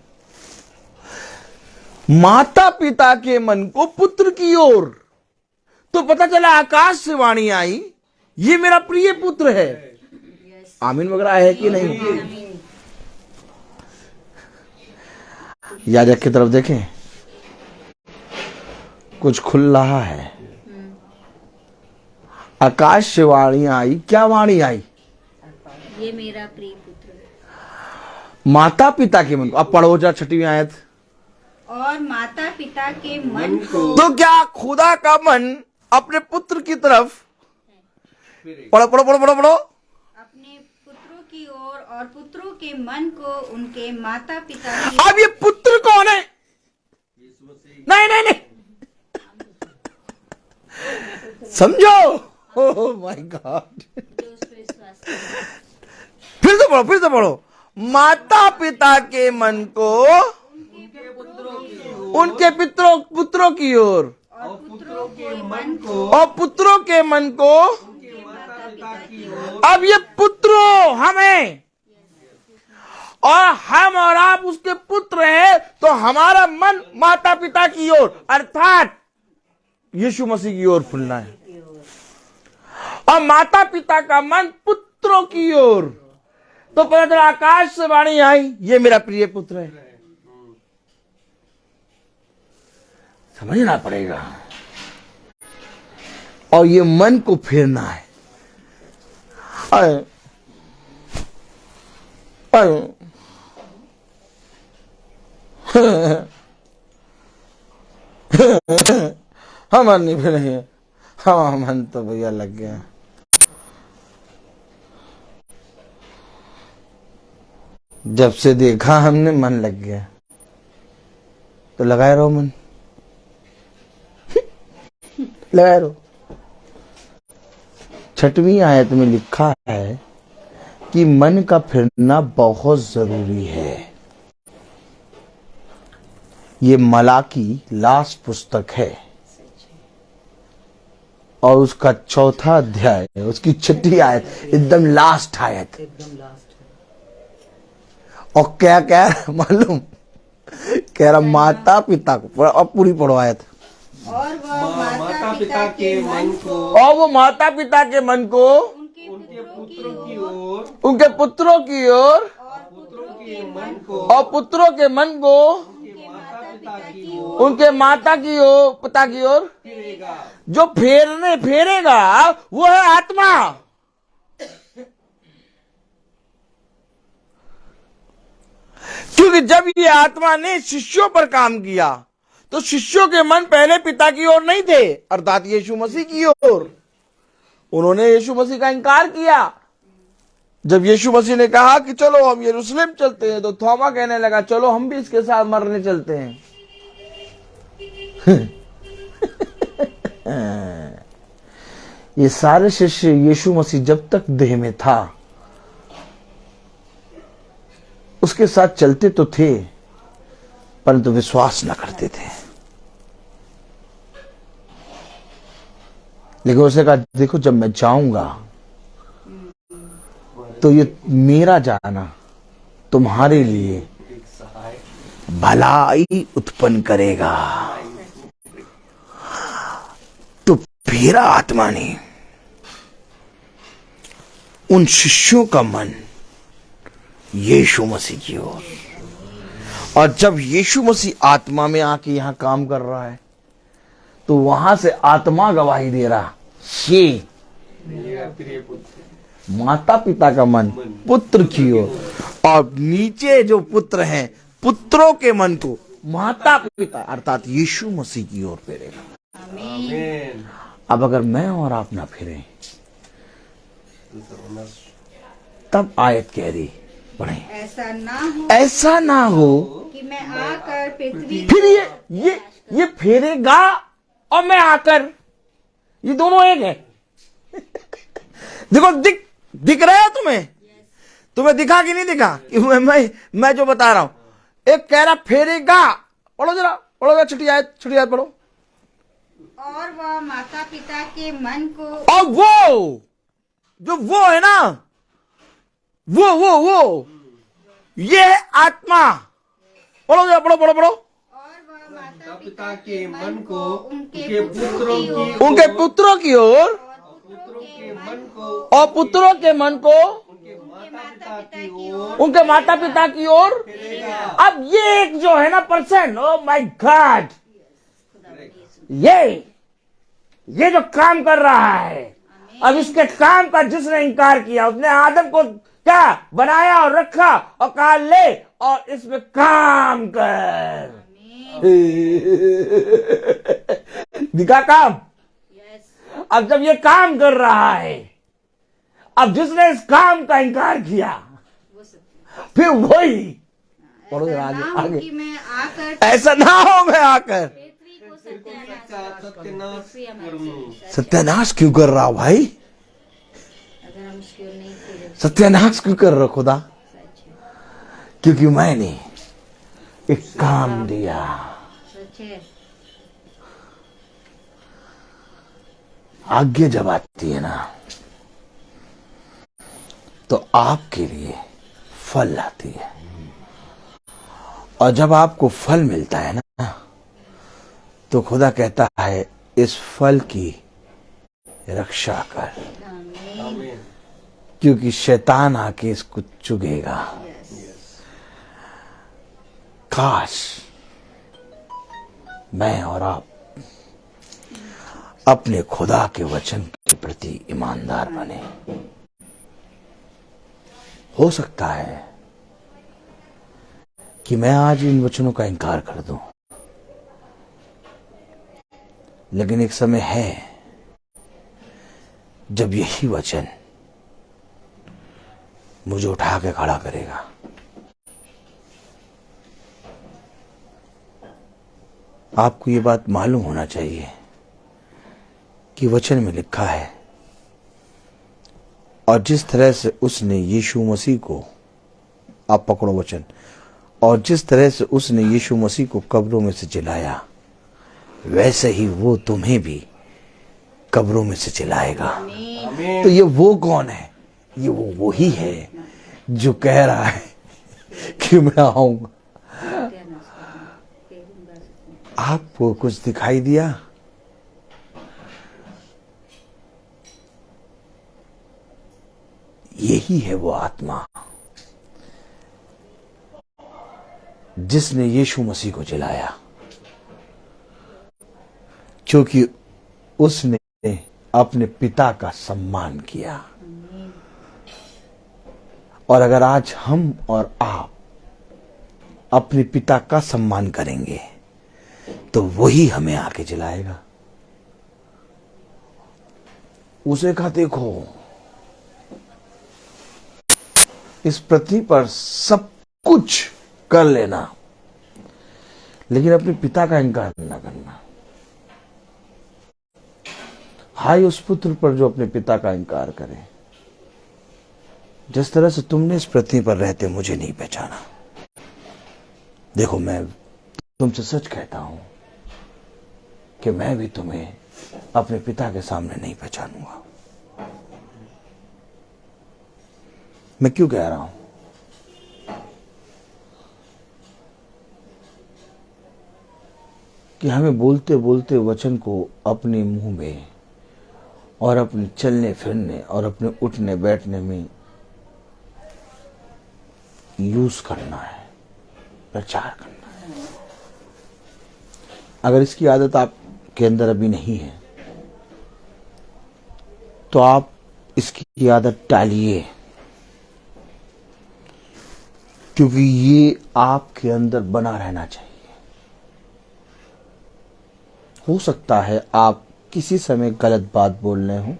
माता पिता के मन को पुत्र की ओर। तो पता चला आकाश से वाणी आई, ये मेरा प्रिय पुत्र है। आमीन वगैरह है कि नहीं? याजक की तरफ देखें, कुछ खुल रहा है। आकाश से वाणी आई। क्या वाणी आई? ये मेरा प्रिय पुत्र है। माता पिता के मन को। अब पढ़ो जा 6वीं आयत। और माता पिता के मन को तो क्या खुदा का मन अपने पुत्र की तरफ, पढ़ो पढ़ो पढ़ो पढ़ो पढ़ो, अपने पुत्रों की ओर और पुत्रों के मन को उनके माता पिता की अब ये पुत्र कौन है? नहीं नहीं नहीं, समझो। ओह माय गॉड, जो उस पर विश्वास करते हैं। फिर से पढ़ो। माता पिता के मन को उनके पुत्रों की ओर और पुत्रों के मन को और पुत्रों के मन को। उनके माता पिता की ओर। अब ये पुत्रों हमें और हम और आप उसके पुत्र हैं, तो हमारा मन माता पिता की ओर अर्थात यीशु मसीह की ओर खुलना है और माता पिता का मन पुत्रों की ओर। तो पता चला आकाश से वाणी आई, ये मेरा प्रिय पुत्र है। समझना पड़ेगा और ये मन को फेरना है। हम नहीं फिर नहीं, हाँ मन तो भैया लग गया। जब से देखा हमने मन लग गया, तो लगाए रहो मन, लगाए रहो। 6वीं आयत में लिखा है कि मन का फिरना बहुत जरूरी है। ये मलाकी लास्ट पुस्तक है और उसका 4था अध्याय, उसकी 6ठी आयत, एकदम लास्ट आयत। और क्या कह रहा मालूम, कह रहा माता पिता को, अब पूरी पढ़ो आयत। और वह माता पिता के मन को और वो माता पिता के मन को उनके पुत्रों की ओर उनके पुत्रों की ओर पुत्रों के मन को और पुत्रों के मन को उनके माता पिता की ओर उनके माता की ओर पिता की ओर फिरेगा। जो फेरेगा वो है आत्मा। क्योंकि जब ये आत्मा ने शिष्यों पर काम किया तो शिष्यों के मन पहले पिता की ओर नहीं थे, अर्थात यीशु मसीह की ओर। उन्होंने यीशु मसीह का इनकार किया। जब यीशु मसीह ने कहा कि चलो हम यरूशलेम चलते हैं, तो थोमा कहने लगा चलो हम भी इसके साथ मरने चलते हैं। ये सारे शिष्य यीशु मसीह जब तक देह में था उसके साथ चलते तो थे, परंतु विश्वास न करते थे। लेकिन उसने कहा देखो जब मैं जाऊंगा तो ये मेरा जाना तुम्हारे लिए भलाई उत्पन्न करेगा। तो फिर आत्मा ने उन शिष्यों का मन यीशु मसीह की ओर, और जब यीशु मसीह आत्मा में आके यहां काम कर रहा है तो वहां से आत्मा गवाही दे रहा, ये मेरा प्रिय पुत्र। माता पिता का मन पुत्र की ओर, और नीचे जो पुत्र हैं पुत्रों के मन को माता पिता अर्थात यीशु मसीह की ओर फेरेगा। आमीन। अब अगर मैं और आप ना फिरें तब आयत कह रही पढ़े, ऐसा ना हो कि मैं आकर पृथ्वी फिर ये फेरेगा और मैं आकर, ये दोनों एक है। देखो दिख रहा है तुम्हें दिखा कि नहीं दिखा कि मैं जो बता रहा हूं। एक कह रहा फेरेगा, पढ़ो जरा 6ठी आयत पढ़ो। और वह माता पिता के मन को और वो है ना, वो ये है आत्मा। पढ़ो जरा, पढ़ो। और वह माता पिता के मन को उनके उनके पुत्रों की ओर पुत्रों के मन को और पुत्रों के मन को उनके माता पिता की ओर उनके माता पिता की ओर। अब ये एक जो है ना पर्सन, ओ माय गॉड, ये जो काम कर रहा है, अब इसके काम का जिसने इनकार किया उसने आदम को क्या बनाया और रखा और कहा ले और इसमें काम कर। दिखा काम। अब जब ये काम कर रहा है, अब जिसने इस काम का इनकार किया फिर वही पढ़ो जरा आगे। कि मैं आकर ऐसा ना हो मैं आकर पृथ्वी को सत्यानाश करूं। सत्यानाश क्यों कर रहा भाई, अगर हम उसकी ओर नहीं फिरे सत्यानाश क्यों कर रहा खुदा। क्योंकि मैंने एक काम दिया। सच्चे आज्ञा जब आती है ना तो आपके लिए फल लाती है, और जब आपको फल मिलता है ना तो खुदा कहता है इस फल की रक्षा कर, आमीन। क्योंकि शैतान आके इसको चुगेगा। काश मैं और आप अपने खुदा के वचन के प्रति ईमानदार बने। हो सकता है कि मैं आज इन वचनों का इनकार कर दूं, लेकिन एक समय है जब यही वचन मुझे उठा के खड़ा करेगा। आपको ये बात मालूम होना चाहिए कि वचन में लिखा है, और जिस तरह से उसने यीशु मसीह को, आप पकड़ो वचन, और जिस तरह से उसने यीशु मसीह को कब्रों में से जिलाया, वैसे ही वो तुम्हें भी कब्रों में से जिलाएगा। तो ये वो कौन है? ये वो ही है जो कह रहा है कि मैं आऊंगा। आपको कुछ दिखाई दिया? यही है वो आत्मा जिसने यीशु मसीह को जिलाया, क्योंकि उसने अपने पिता का सम्मान किया। और अगर आज हम और आप अपने पिता का सम्मान करेंगे तो वही हमें आके जिलाएगा। उसे कहा देखो, इस पृथ्वी पर सब कुछ कर लेना, लेकिन अपने पिता का इनकार न करना। हाय उस पुत्र पर जो अपने पिता का इनकार करे। जिस तरह से तुमने इस पृथ्वी पर रहते मुझे नहीं पहचाना, देखो मैं तुमसे सच कहता हूं कि मैं भी तुम्हें अपने पिता के सामने नहीं पहचानूंगा। मैं क्यों कह रहा हूं? कि हमें बोलते बोलते वचन को अपने मुंह में और अपने चलने फिरने और अपने उठने बैठने में यूज करना है, प्रचार करना है। अगर इसकी आदत आपके अंदर अभी नहीं है तो आप इसकी आदत टालिए, क्योंकि ये आपके अंदर बना रहना चाहिए। हो सकता है आप किसी समय गलत बात बोल रहे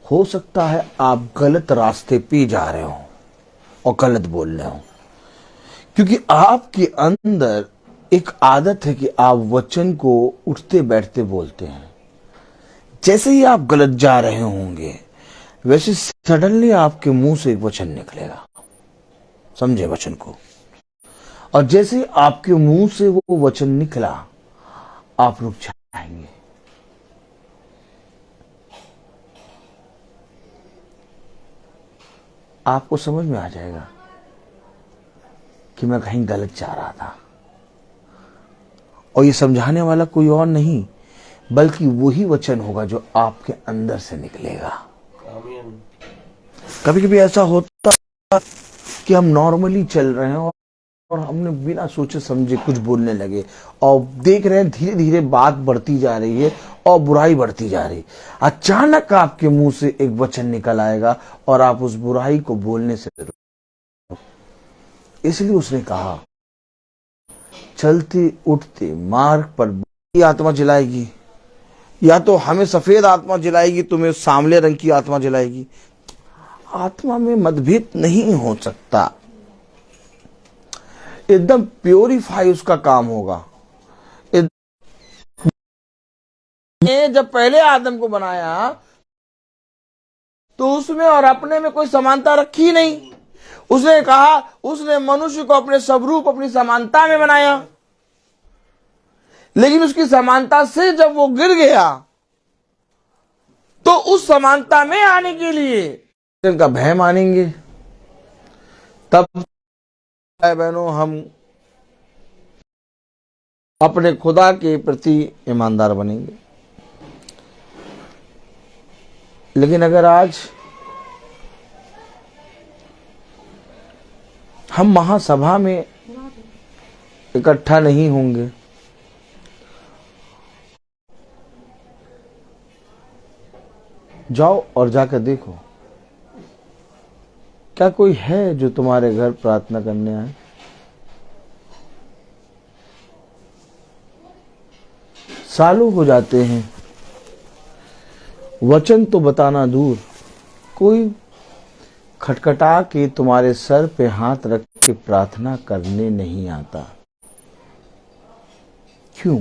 हो सकता है आप गलत रास्ते पे जा रहे हो और गलत बोल रहे हो, क्योंकि आपके अंदर एक आदत है कि आप वचन को उठते बैठते बोलते हैं। जैसे ही आप गलत जा रहे होंगे वैसे सडनली आपके मुंह से एक वचन निकलेगा, समझे वचन को, और जैसे ही आपके मुंह से वो वचन निकला आप रुक जाएंगे। आपको समझ में आ जाएगा कि मैं कहीं गलत जा रहा था, और ये समझाने वाला कोई और नहीं बल्कि वही वचन होगा जो आपके अंदर से निकलेगा। कभी कभी ऐसा होता कि हम नॉर्मली चल रहे हैं और हमने बिना सोचे समझे कुछ बोलने लगे और देख रहे हैं धीरे धीरे बात बढ़ती जा रही है और बुराई बढ़ती जा रही। अचानक आपके मुंह से एक वचन निकल आएगा और आप उस बुराई को बोलने से रोको। इसलिए उसने कहा चलते उठते मार्ग पर आत्मा जलाएगी, या तो हमें सफेद आत्मा जलाएगी, तुम्हें सांवले रंग की आत्मा जलाएगी। आत्मा में मतभेद नहीं हो सकता, एकदम प्योरीफाई उसका काम होगा। जब पहले आदम को बनाया तो उसमें और अपने में कोई समानता रखी नहीं। उसने कहा, उसने मनुष्य को अपने स्वरूप, अपनी समानता में बनाया, लेकिन उसकी समानता से जब वो गिर गया तो उस समानता में आने के लिए इनका भय मानेंगे, तब भाई बहनों हम अपने खुदा के प्रति ईमानदार बनेंगे। लेकिन अगर आज हम महासभा में इकट्ठा नहीं होंगे, जाओ और जाकर देखो, क्या कोई है जो तुम्हारे घर प्रार्थना करने आए? सालों हो जाते हैं, वचन तो बताना दूर, कोई खटखटा के तुम्हारे सर पे हाथ रख के प्रार्थना करने नहीं आता। क्यों?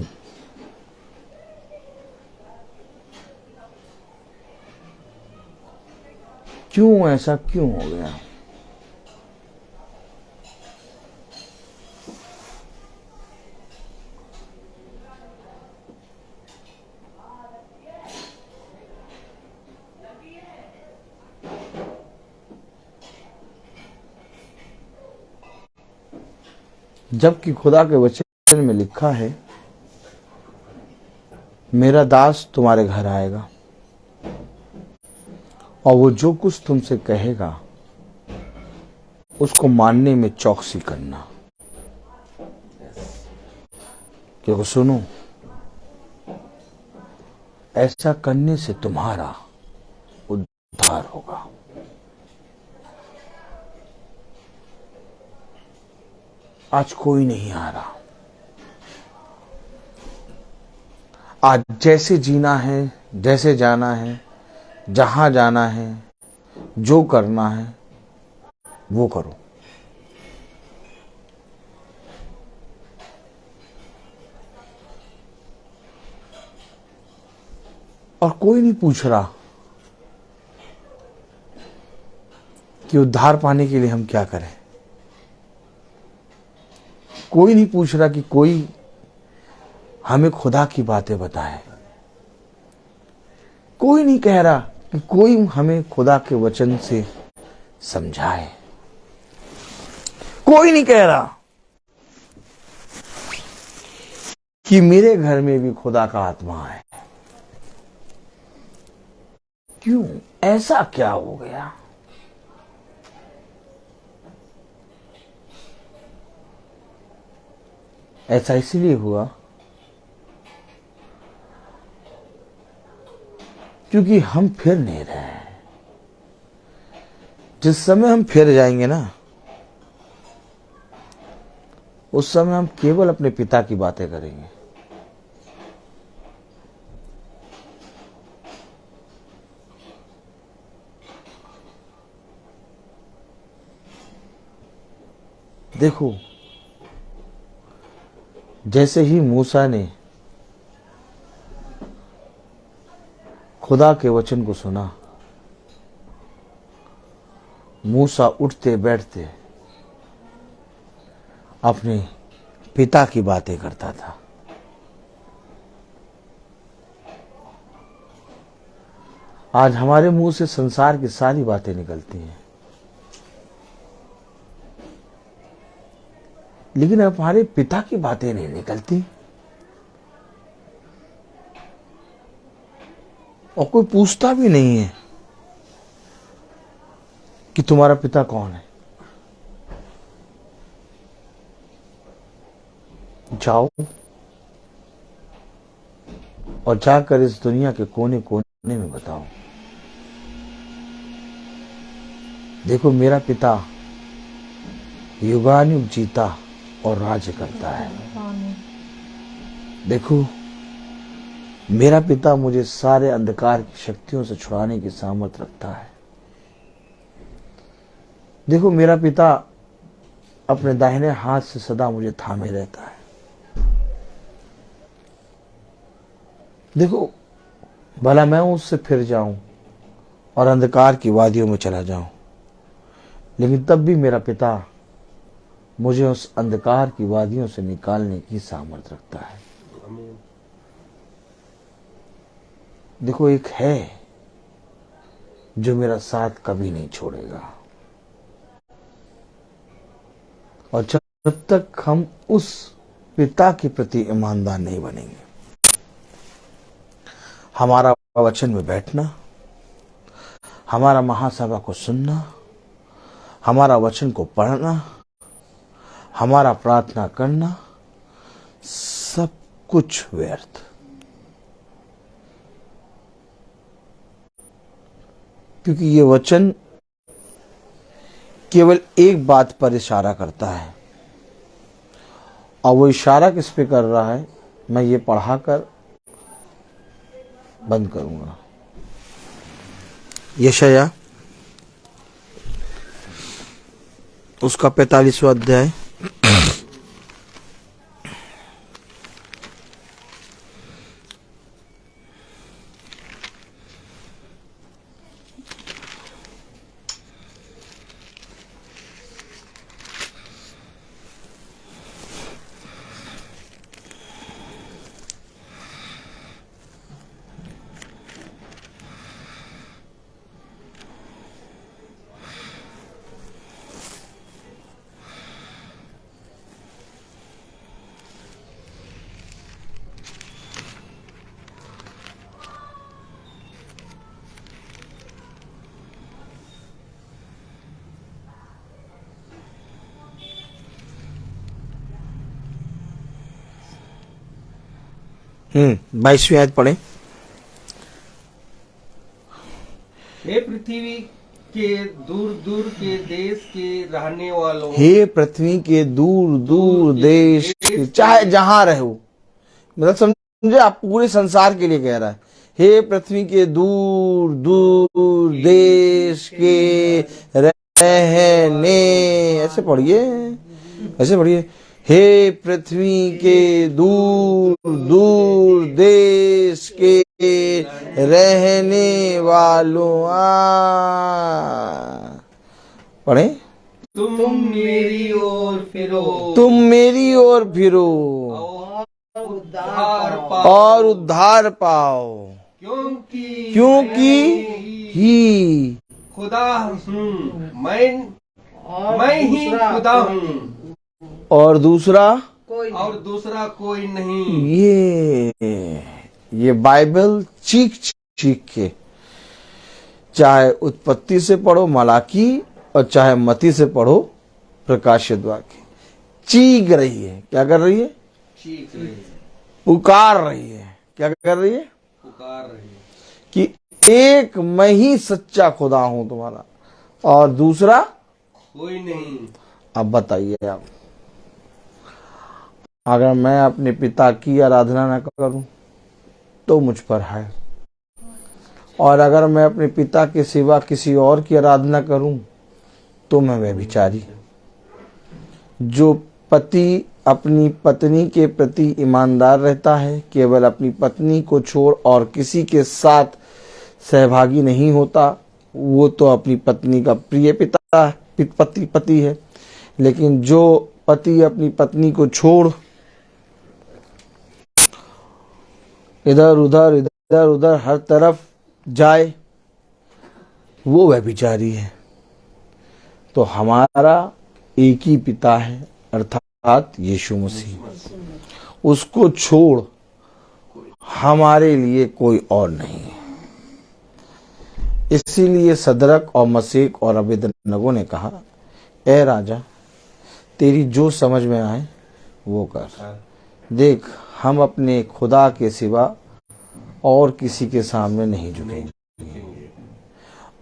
क्यों ऐसा क्यों हो गया? जबकि खुदा के वचन में लिखा है, मेरा दास तुम्हारे घर आएगा और वो जो कुछ तुमसे कहेगा उसको मानने में चौकसी करना, क्योंकि सुनो, ऐसा करने से तुम्हारा उद्धार होगा। आज कोई नहीं आ रहा। आज जैसे जीना है, जैसे जाना है, जहां जाना है, जो करना है वो करो। और कोई नहीं पूछ रहा कि उद्धार पाने के लिए हम क्या करें। कोई नहीं पूछ रहा कि कोई हमें खुदा की बातें बताए। कोई नहीं कह रहा कि कोई हमें खुदा के वचन से समझाए। कोई नहीं कह रहा कि मेरे घर में भी खुदा का आत्मा है। क्यों? ऐसा क्या हो गया? ऐसा इसलिए हुआ क्योंकि हम फिर नहीं रहे। जिस समय हम फिर जाएंगे ना, उस समय हम केवल अपने पिता की बातें करेंगे। देखो, जैसे ही मूसा ने खुदा के वचन को सुना, मूसा उठते बैठते अपने पिता की बातें करता था। आज हमारे मुंह से संसार की सारी बातें निकलती हैं, लेकिन अब हमारे पिता की बातें नहीं निकलती। और कोई पूछता भी नहीं है कि तुम्हारा पिता कौन है। जाओ और जाकर इस दुनिया के कोने कोने में बताओ, देखो मेरा पिता युगानुयुग जीता और राज्य करता है। देखो मेरा पिता मुझे सारे अंधकार की शक्तियों से छुड़ाने की सामर्थ रखता है। देखो मेरा पिता अपने दाहिने हाथ से सदा मुझे थामे रहता है। देखो भला मैं उससे फिर जाऊं और अंधकार की वादियों में चला जाऊं, लेकिन तब भी मेरा पिता मुझे उस अंधकार की वादियों से निकालने की सामर्थ्य रखता है। देखो, एक है जो मेरा साथ कभी नहीं छोड़ेगा, और जब तक हम उस पिता के प्रति ईमानदार नहीं बनेंगे, हमारा वचन में बैठना, हमारा महासभा को सुनना, हमारा वचन को पढ़ना, हमारा प्रार्थना करना, सब कुछ व्यर्थ। क्योंकि ये वचन केवल एक बात पर इशारा करता है, और वो इशारा किस पे कर रहा है, मैं ये पढ़ाकर बंद करूंगा। यशाया उसका 45वां अध्याय हम्म। 22वीं आयत पढ़े। हे पृथ्वी के दूर दूर के देश के रहने वालों, हे पृथ्वी के दूर दूर देश के, चाहे जहां रहो, मतलब समझे, आप पूरे संसार के लिए कह रहा है। हे पृथ्वी के दूर दूर देश के रहने, ऐसे पढ़िए, ऐसे पढ़िए। हे पृथ्वी के दूर दूर देश के रहने वालों, पढ़े। तुम मेरी ओर फिरो, तुम मेरी ओर फिरो और उद्धार पाओ, क्योंकि ही खुदा हूँ, मैं ही खुदा हूँ, और दूसरा कोई नहीं। ये बाइबल चीख चीख के, चाहे उत्पत्ति से पढ़ो मलाकी, और चाहे मती से पढ़ो प्रकाशित वाक्य, चीख रही है। क्या कर रही है? चीख रही है, पुकार रही है। क्या कर रही है? पुकार रही है कि एक मैं ही सच्चा खुदा हूं तुम्हारा, और दूसरा कोई नहीं। अब बताइए आप, अगर मैं अपने पिता की आराधना न करूं तो मुझ पर है, और अगर मैं अपने पिता के सिवा किसी और की आराधना करूं तो मैं व्यभिचारी। जो पति अपनी पत्नी के प्रति ईमानदार रहता है, केवल अपनी पत्नी को छोड़ और किसी के साथ सहभागी नहीं होता, वो तो अपनी पत्नी का प्रिय पति है। लेकिन जो पति अपनी पत्नी को छोड़ इधर उधर हर तरफ जाए, वो व्यभिचारी है। तो हमारा एक ही पिता है, अर्थात यीशु मसीह। उसको छोड़ हमारे लिए कोई और नहीं है। इसीलिए सदरक और मसीक और अबेदनगो ने कहा, ए राजा, तेरी जो समझ में आए वो कर। देख, हम अपने खुदा के सिवा और किसी के सामने नहीं झुकेंगे।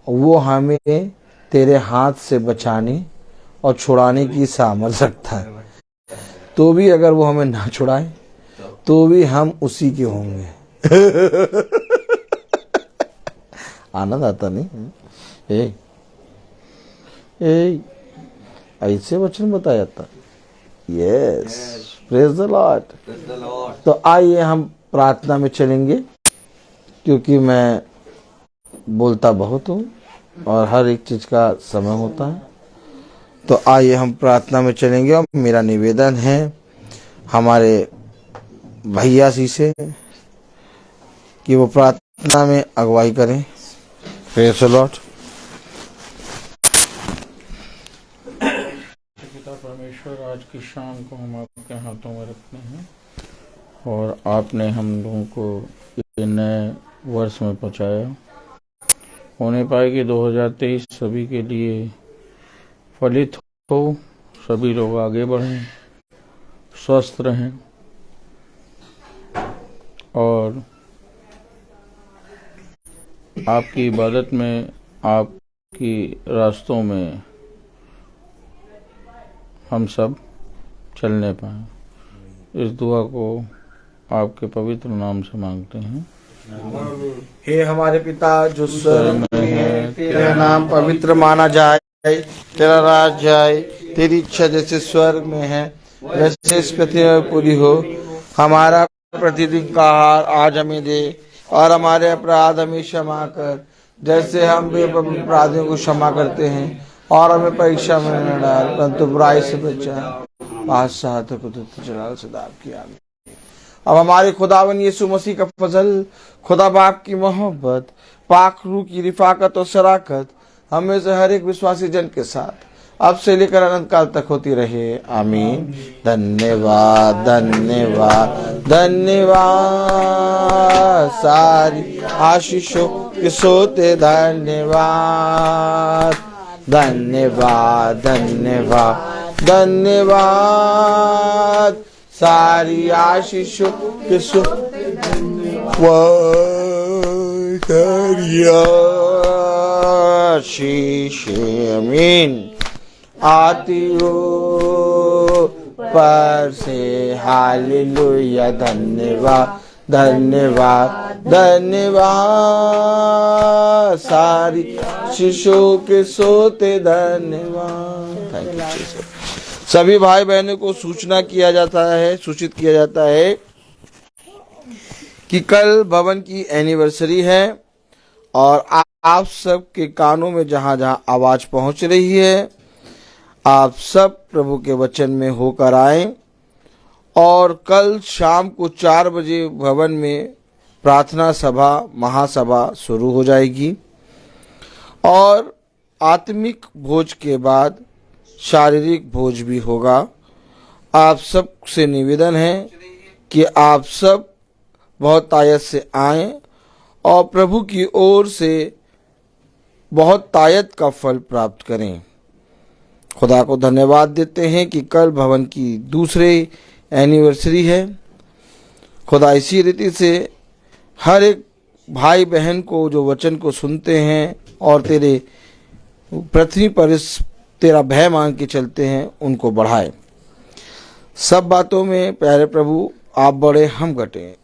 वो हमें तेरे हाथ से बचाने और छुड़ाने की सामर्थ्य रखता है। तो भी अगर वो हमें ना छुड़ाए तो भी हम उसी के होंगे। आनंद आता नहीं? ऐसे वचन बताया था। Yes, praise the Lord. तो आइए हम प्रार्थना में चलेंगे, क्योंकि मैं बोलता बहुत हूँ और हर एक चीज का समय होता है। तो आइए हम प्रार्थना में चलेंगे और मेरा निवेदन है हमारे भैया जी से कि वो प्रार्थना में अगुवाई करें। Praise the Lord. पिता परमेश्वर, आज की शाम को हम आपके हाथों में रखते हैं और आपने हम लोगों को ये नए वर्ष में पहुंचाया। होने पाए कि 2023 सभी के लिए फलित हो, सभी लोग आगे बढ़ें, स्वस्थ रहें और आपकी इबादत में, आपकी रास्तों में हम सब चलने पाएं। इस दुआ को आपके पवित्र नाम से मांगते हैं। हे हमारे पिता जो स्वर्ग में है, तेरा नाम पवित्र माना जाए, तेरा राज जाए, तेरी इच्छा जैसे स्वर्ग में है वैसे इस पृथ्वी में पूरी हो। हमारा प्रतिदिन का आहार आज हमें दे और हमारे अपराध हमें क्षमा कर जैसे हम भी अपने अपराधियों को क्षमा करते हैं, और हमें परीक्षा में न डाल परंतु बुराई से बचा। बादशाह कुदरत जलाल सदाब की आमीन। अब हमारे खुदावन यीशु मसीह का फजल, खुदा बाप की मोहब्बत, पाक रूह की रिफाकत और शराकत हमें से हर एक विश्वासी जन के साथ अब से लेकर अनंत काल तक होती रहे। आमीन। धन्यवाद धन्यवाद धन्यवाद, सारी आशीषों के सोते धन्यवाद धन्यवाद धन्यवाद धन्यवाद, सारी आशीषों के सोते आशीष अमीन आती हो पर से। हालेलुया। धन्यवाद धन्यवाद धन्यवाद, सारी शिशुओं के सोते धन्यवाद। Thank you Jesus. सभी भाई बहनों को सूचित किया जाता है कि कल भवन की एनिवर्सरी है और आप सब के कानों में जहां जहां आवाज पहुंच रही है, आप सब प्रभु के वचन में होकर आए। और कल शाम को 4 बजे भवन में प्रार्थना सभा, महासभा शुरू हो जाएगी और आत्मिक भोज के बाद शारीरिक भोज भी होगा। आप सब से निवेदन है कि आप सब बहुत तायत से आएं और प्रभु की ओर से बहुत तायत का फल प्राप्त करें। खुदा को धन्यवाद देते हैं कि कल भवन की दूसरे एनिवर्सरी है। खुदा इसी रीति से हर एक भाई बहन को जो वचन को सुनते हैं और तेरे पृथ्वी पर तेरा भय मांग के चलते हैं, उनको बढ़ाए। सब बातों में प्यारे प्रभु आप बड़े हम घटे।